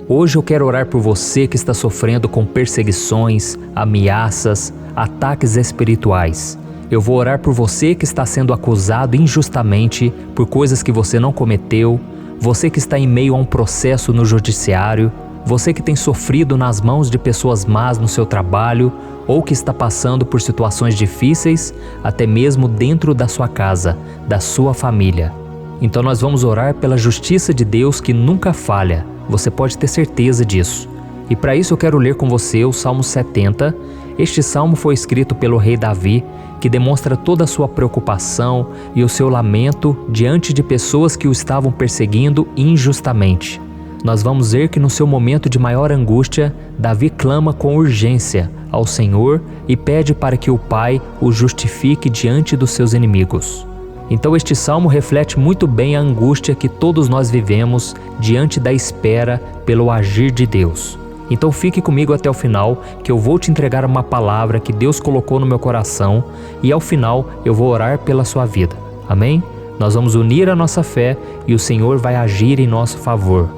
Hoje eu quero orar por você que está sofrendo com perseguições, ameaças, ataques espirituais. Eu vou orar por você que está sendo acusado injustamente por coisas que você não cometeu, você que está em meio a um processo no judiciário, você que tem sofrido nas mãos de pessoas más no seu trabalho ou que está passando por situações difíceis, até mesmo dentro da sua casa, da sua família. Então nós vamos orar pela justiça de Deus que nunca falha, você pode ter certeza disso. E para isso eu quero ler com você o Salmo 70. Este salmo foi escrito pelo rei Davi, que demonstra toda a sua preocupação e o seu lamento diante de pessoas que o estavam perseguindo injustamente. Nós vamos ver que no seu momento de maior angústia, Davi clama com urgência ao Senhor e pede para que o Pai o justifique diante dos seus inimigos. Então este salmo reflete muito bem a angústia que todos nós vivemos diante da espera pelo agir de Deus. Então fique comigo até o final, que eu vou te entregar uma palavra que Deus colocou no meu coração e ao final eu vou orar pela sua vida. Amém? Nós vamos unir a nossa fé e o Senhor vai agir em nosso favor.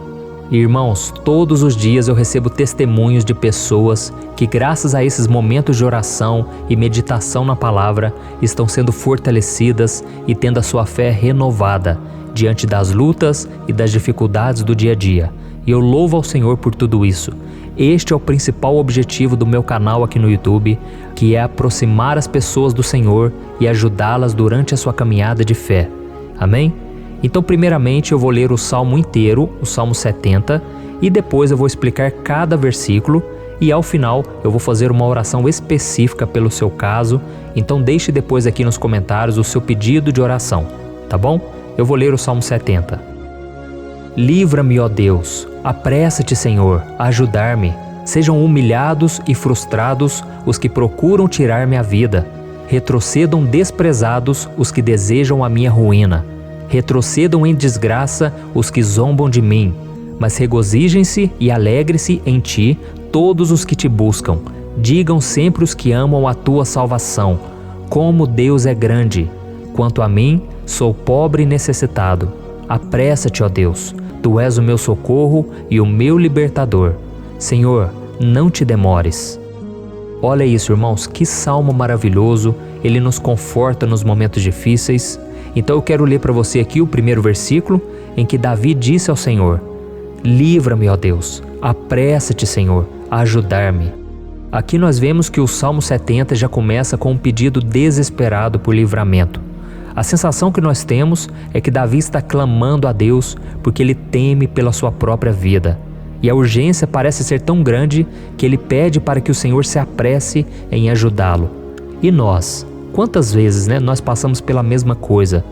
Irmãos, todos os dias eu recebo testemunhos de pessoas que, graças a esses momentos de oração e meditação na palavra, estão sendo fortalecidas e tendo a sua fé renovada diante das lutas e das dificuldades do dia a dia. E eu louvo ao Senhor por tudo isso. Este é o principal objetivo do meu canal aqui no YouTube, que é aproximar as pessoas do Senhor e ajudá-las durante a sua caminhada de fé. Amém? Então, primeiramente, eu vou ler o Salmo inteiro, o Salmo 70, e depois eu vou explicar cada versículo e ao final eu vou fazer uma oração específica pelo seu caso. Então deixe depois aqui nos comentários o seu pedido de oração, tá bom? Eu vou ler o Salmo 70. Livra-me, ó Deus, apressa-te, Senhor, a ajudar-me. Sejam humilhados e frustrados os que procuram tirar-me a vida. Retrocedam desprezados os que desejam a minha ruína. Retrocedam em desgraça os que zombam de mim. Mas regozijem-se e alegre-se em ti todos os que te buscam. Digam sempre os que amam a tua salvação. Como Deus é grande! Quanto a mim, sou pobre e necessitado. Apressa-te, ó Deus. Tu és o meu socorro e o meu libertador. Senhor, não te demores. Olha isso, irmãos, que salmo maravilhoso. Ele nos conforta nos momentos difíceis. Então eu quero ler para você aqui o primeiro versículo, em que Davi disse ao Senhor: livra-me, ó Deus, apressa-te, Senhor, a ajudar-me. Aqui nós vemos que o Salmo 70 já começa com um pedido desesperado por livramento. A sensação que nós temos é que Davi está clamando a Deus porque ele teme pela sua própria vida. E a urgência parece ser tão grande que ele pede para que o Senhor se apresse em ajudá-lo. E nós? Quantas vezes nós passamos pela mesma coisa?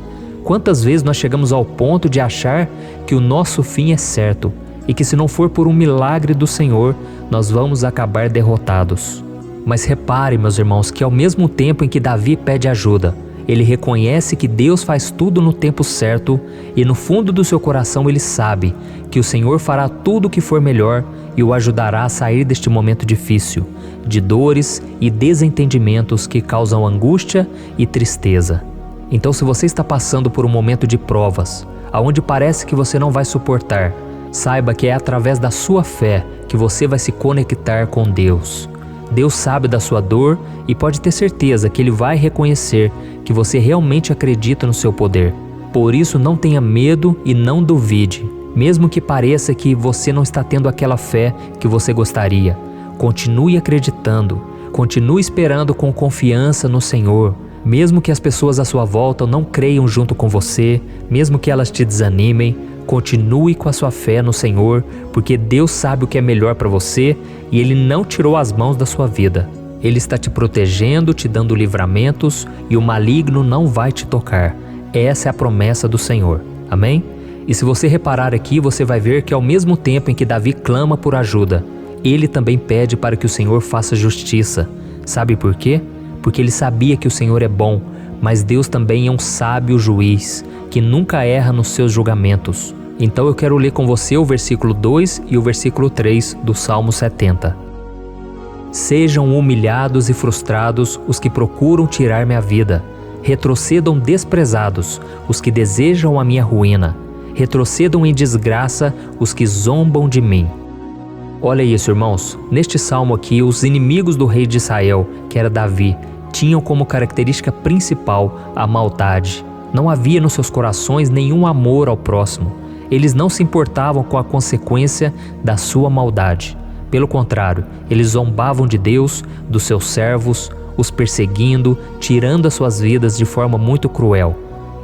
Quantas vezes nós chegamos ao ponto de achar que o nosso fim é certo e que se não for por um milagre do Senhor, nós vamos acabar derrotados? Mas repare, meus irmãos, que ao mesmo tempo em que Davi pede ajuda, ele reconhece que Deus faz tudo no tempo certo e no fundo do seu coração ele sabe que o Senhor fará tudo o que for melhor e o ajudará a sair deste momento difícil, de dores e desentendimentos que causam angústia e tristeza. Então, se você está passando por um momento de provas, aonde parece que você não vai suportar, saiba que é através da sua fé que você vai se conectar com Deus. Deus sabe da sua dor e pode ter certeza que Ele vai reconhecer que você realmente acredita no seu poder. Por isso, não tenha medo e não duvide, mesmo que pareça que você não está tendo aquela fé que você gostaria. Continue acreditando, continue esperando com confiança no Senhor. Mesmo que as pessoas à sua volta não creiam junto com você, mesmo que elas te desanimem, continue com a sua fé no Senhor, porque Deus sabe o que é melhor para você e Ele não tirou as mãos da sua vida. Ele está te protegendo, te dando livramentos e o maligno não vai te tocar. Essa é a promessa do Senhor. Amém? E se você reparar aqui, você vai ver que ao mesmo tempo em que Davi clama por ajuda, ele também pede para que o Senhor faça justiça. Sabe por quê? Porque ele sabia que o Senhor é bom, mas Deus também é um sábio juiz, que nunca erra nos seus julgamentos. Então eu quero ler com você o versículo 2 e o versículo 3 do Salmo 70. Sejam humilhados e frustrados os que procuram tirar-me a vida. Retrocedam desprezados os que desejam a minha ruína. Retrocedam em desgraça os que zombam de mim. Olha isso, irmãos. Neste salmo aqui, os inimigos do rei de Israel, que era Davi, tinham como característica principal a maldade. Não havia nos seus corações nenhum amor ao próximo. Eles não se importavam com a consequência da sua maldade. Pelo contrário, eles zombavam de Deus, dos seus servos, os perseguindo, tirando as suas vidas de forma muito cruel.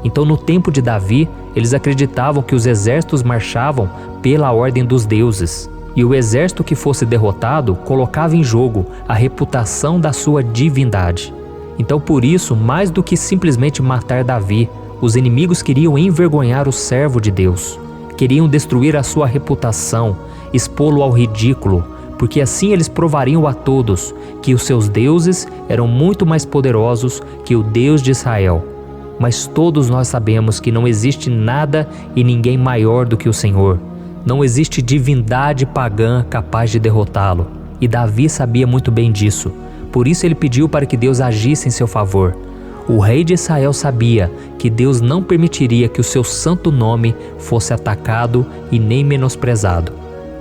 Então, no tempo de Davi, eles acreditavam que os exércitos marchavam pela ordem dos deuses. E o exército que fosse derrotado colocava em jogo a reputação da sua divindade. Então, por isso, mais do que simplesmente matar Davi, os inimigos queriam envergonhar o servo de Deus. Queriam destruir a sua reputação, expô-lo ao ridículo, porque assim eles provariam a todos que os seus deuses eram muito mais poderosos que o Deus de Israel. Mas todos nós sabemos que não existe nada e ninguém maior do que o Senhor. Não existe divindade pagã capaz de derrotá-lo, e Davi sabia muito bem disso. Por isso ele pediu para que Deus agisse em seu favor. O rei de Israel sabia que Deus não permitiria que o seu santo nome fosse atacado e nem menosprezado.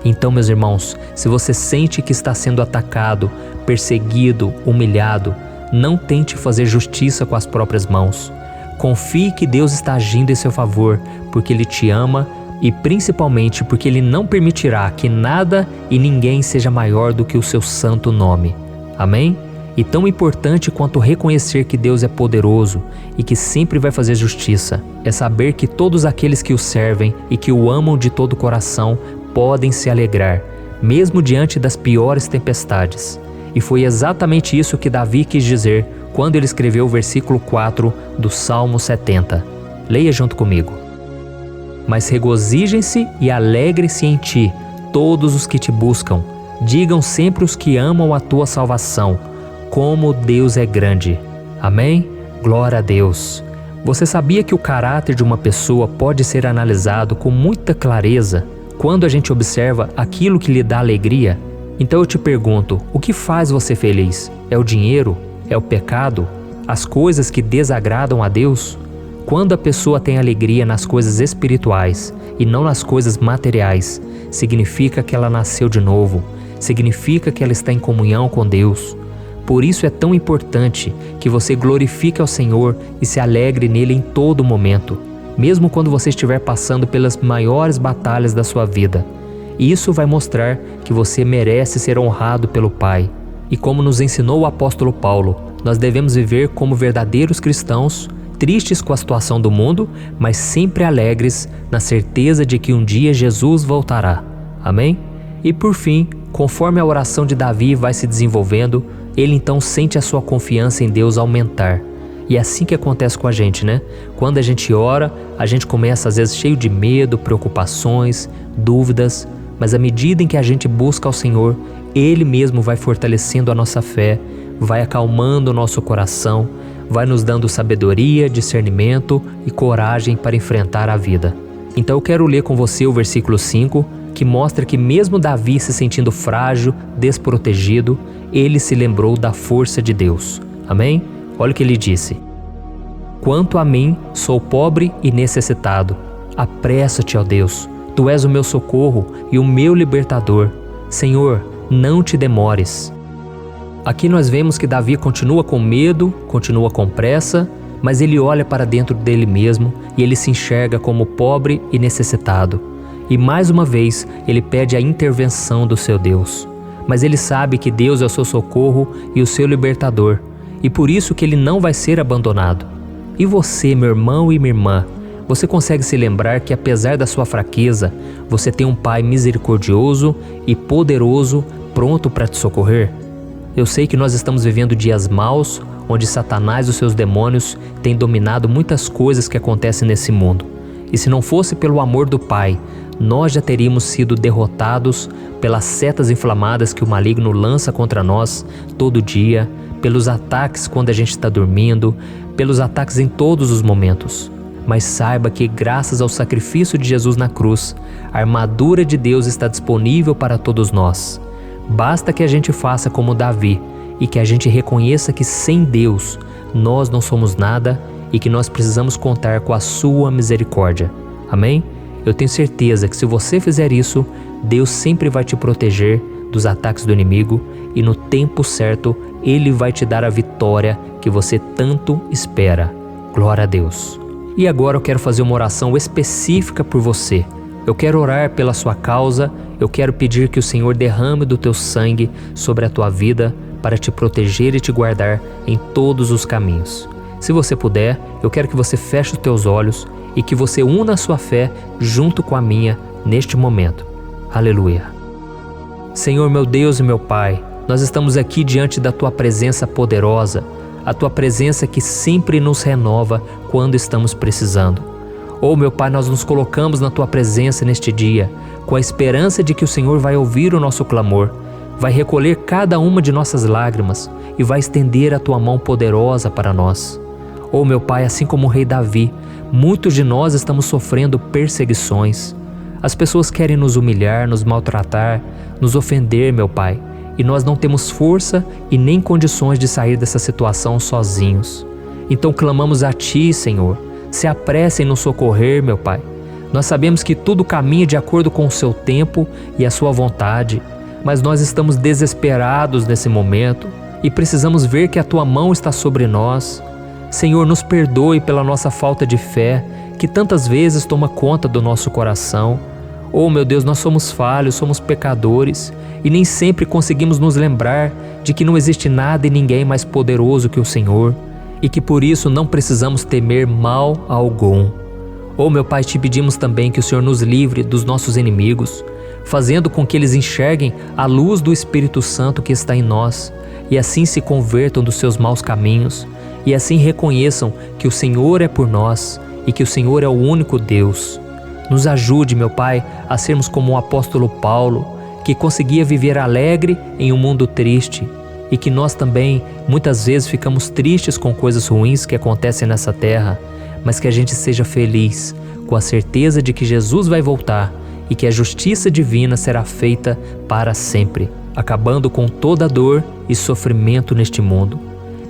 Então, meus irmãos, se você sente que está sendo atacado, perseguido, humilhado, não tente fazer justiça com as próprias mãos. Confie que Deus está agindo em seu favor, porque Ele te ama e principalmente porque Ele não permitirá que nada e ninguém seja maior do que o seu santo nome. Amém? E tão importante quanto reconhecer que Deus é poderoso e que sempre vai fazer justiça, é saber que todos aqueles que o servem e que o amam de todo o coração podem se alegrar, mesmo diante das piores tempestades. E foi exatamente isso que Davi quis dizer quando ele escreveu o versículo 4 do Salmo 70. Leia junto comigo. Mas regozijem-se e alegrem-se em ti, todos os que te buscam. Digam sempre os que amam a tua salvação, como Deus é grande. Amém? Glória a Deus. Você sabia que o caráter de uma pessoa pode ser analisado com muita clareza quando a gente observa aquilo que lhe dá alegria? Então eu te pergunto, o que faz você feliz? É o dinheiro? É o pecado? As coisas que desagradam a Deus? Quando a pessoa tem alegria nas coisas espirituais e não nas coisas materiais, significa que ela nasceu de novo, significa que ela está em comunhão com Deus. Por isso é tão importante que você glorifique ao Senhor e se alegre nele em todo momento, mesmo quando você estiver passando pelas maiores batalhas da sua vida. Isso vai mostrar que você merece ser honrado pelo Pai. E como nos ensinou o apóstolo Paulo, nós devemos viver como verdadeiros cristãos, tristes com a situação do mundo, mas sempre alegres na certeza de que um dia Jesus voltará. Amém? E por fim, conforme a oração de Davi vai se desenvolvendo, ele então sente a sua confiança em Deus aumentar. E é assim que acontece com a gente, né? Quando a gente ora, a gente começa às vezes cheio de medo, preocupações, dúvidas, mas à medida em que a gente busca ao Senhor, Ele mesmo vai fortalecendo a nossa fé, vai acalmando o nosso coração, vai nos dando sabedoria, discernimento e coragem para enfrentar a vida. Então eu quero ler com você o versículo 5, que mostra que mesmo Davi se sentindo frágil, desprotegido, ele se lembrou da força de Deus. Amém? Olha o que ele disse. Quanto a mim, sou pobre e necessitado. Apressa-te, ó Deus. Tu és o meu socorro e o meu libertador. Senhor, não te demores. Aqui nós vemos que Davi continua com medo, continua com pressa, mas ele olha para dentro dele mesmo e ele se enxerga como pobre e necessitado. E mais uma vez, ele pede a intervenção do seu Deus. Mas ele sabe que Deus é o seu socorro e o seu libertador, e por isso que ele não vai ser abandonado. E você, meu irmão e minha irmã, você consegue se lembrar que apesar da sua fraqueza, você tem um Pai misericordioso e poderoso pronto para te socorrer? Eu sei que nós estamos vivendo dias maus, onde Satanás e os seus demônios têm dominado muitas coisas que acontecem nesse mundo. E se não fosse pelo amor do Pai, nós já teríamos sido derrotados pelas setas inflamadas que o maligno lança contra nós todo dia, pelos ataques quando a gente está dormindo, pelos ataques em todos os momentos. Mas saiba que graças ao sacrifício de Jesus na cruz, a armadura de Deus está disponível para todos nós. Basta que a gente faça como Davi e que a gente reconheça que sem Deus nós não somos nada e que nós precisamos contar com a sua misericórdia. Amém? Eu tenho certeza que se você fizer isso, Deus sempre vai te proteger dos ataques do inimigo e no tempo certo Ele vai te dar a vitória que você tanto espera. Glória a Deus. E agora eu quero fazer uma oração específica por você. Eu quero orar pela sua causa, eu quero pedir que o Senhor derrame do teu sangue sobre a tua vida para te proteger e te guardar em todos os caminhos. Se você puder, eu quero que você feche os teus olhos e que você una a sua fé junto com a minha neste momento. Aleluia. Senhor, meu Deus e meu Pai, nós estamos aqui diante da Tua presença poderosa, a Tua presença que sempre nos renova quando estamos precisando. Oh, meu Pai, nós nos colocamos na Tua presença neste dia, com a esperança de que o Senhor vai ouvir o nosso clamor, vai recolher cada uma de nossas lágrimas e vai estender a Tua mão poderosa para nós. Oh, meu Pai, assim como o rei Davi, muitos de nós estamos sofrendo perseguições. As pessoas querem nos humilhar, nos maltratar, nos ofender, meu Pai, e nós não temos força e nem condições de sair dessa situação sozinhos. Então clamamos a Ti, Senhor, se apresse em nos socorrer, meu Pai. Nós sabemos que tudo caminha de acordo com o Seu tempo e a Sua vontade, mas nós estamos desesperados nesse momento e precisamos ver que a Tua mão está sobre nós. Senhor, nos perdoe pela nossa falta de fé, que tantas vezes toma conta do nosso coração. Oh, meu Deus, nós somos falhos, somos pecadores e nem sempre conseguimos nos lembrar de que não existe nada e ninguém mais poderoso que o Senhor e que por isso não precisamos temer mal algum. Oh, meu Pai, te pedimos também que o Senhor nos livre dos nossos inimigos, fazendo com que eles enxerguem a luz do Espírito Santo que está em nós e assim se convertam dos seus maus caminhos e assim reconheçam que o Senhor é por nós e que o Senhor é o único Deus. Nos ajude, meu Pai, a sermos como o apóstolo Paulo, que conseguia viver alegre em um mundo triste e que nós também muitas vezes ficamos tristes com coisas ruins que acontecem nessa terra, mas que a gente seja feliz com a certeza de que Jesus vai voltar e que a justiça divina será feita para sempre, acabando com toda dor e sofrimento neste mundo.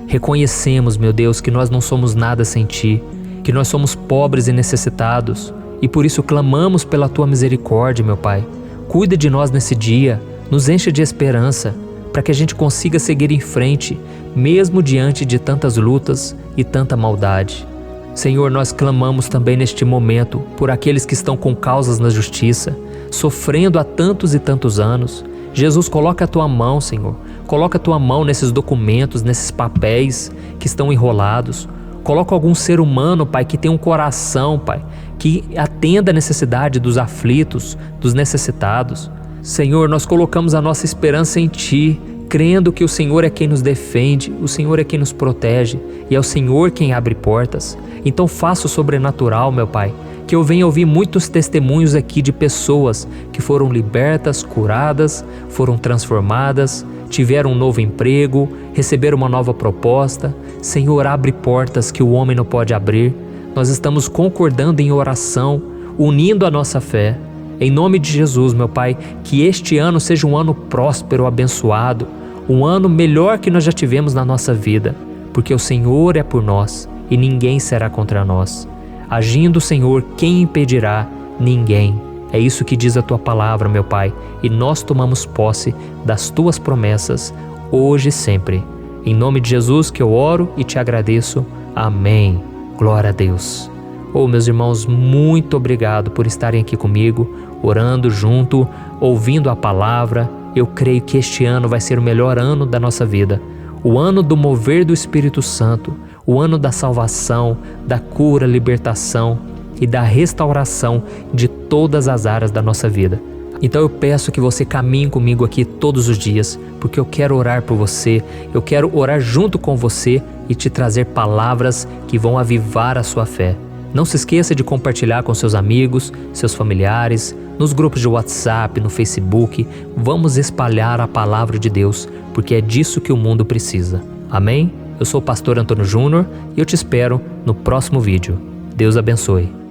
Reconhecemos, meu Deus, que nós não somos nada sem Ti, que nós somos pobres e necessitados, e por isso clamamos pela Tua misericórdia, meu Pai. Cuida de nós nesse dia, nos enche de esperança, para que a gente consiga seguir em frente, mesmo diante de tantas lutas e tanta maldade. Senhor, nós clamamos também neste momento por aqueles que estão com causas na justiça, sofrendo há tantos e tantos anos. Jesus, coloca a Tua mão, Senhor. Coloca a Tua mão nesses documentos, nesses papéis que estão enrolados. Coloca algum ser humano, Pai, que tem um coração, Pai, que atenda a necessidade dos aflitos, dos necessitados. Senhor, nós colocamos a nossa esperança em Ti, crendo que o Senhor é quem nos defende, o Senhor é quem nos protege e é o Senhor quem abre portas. Então faça o sobrenatural, meu Pai, que eu venha ouvir muitos testemunhos aqui de pessoas que foram libertas, curadas, foram transformadas, tiveram um novo emprego, receberam uma nova proposta. Senhor, abre portas que o homem não pode abrir. Nós estamos concordando em oração, unindo a nossa fé. Em nome de Jesus, meu Pai, que este ano seja um ano próspero, abençoado, um ano melhor que nós já tivemos na nossa vida, porque o Senhor é por nós e ninguém será contra nós. Agindo o Senhor, quem impedirá? Ninguém. É isso que diz a Tua palavra, meu Pai, e nós tomamos posse das Tuas promessas, hoje e sempre. Em nome de Jesus que eu oro e te agradeço. Amém. Glória a Deus. Oh, meus irmãos, muito obrigado por estarem aqui comigo, orando junto, ouvindo a palavra. Eu creio que este ano vai ser o melhor ano da nossa vida. O ano do mover do Espírito Santo, o ano da salvação, da cura, libertação e da restauração de todas as áreas da nossa vida. Então eu peço que você caminhe comigo aqui todos os dias, porque eu quero orar por você, eu quero orar junto com você e te trazer palavras que vão avivar a sua fé. Não se esqueça de compartilhar com seus amigos, seus familiares, nos grupos de WhatsApp, no Facebook. Vamos espalhar a palavra de Deus, porque é disso que o mundo precisa. Amém? Eu sou o pastor Antônio Júnior e eu te espero no próximo vídeo. Deus abençoe.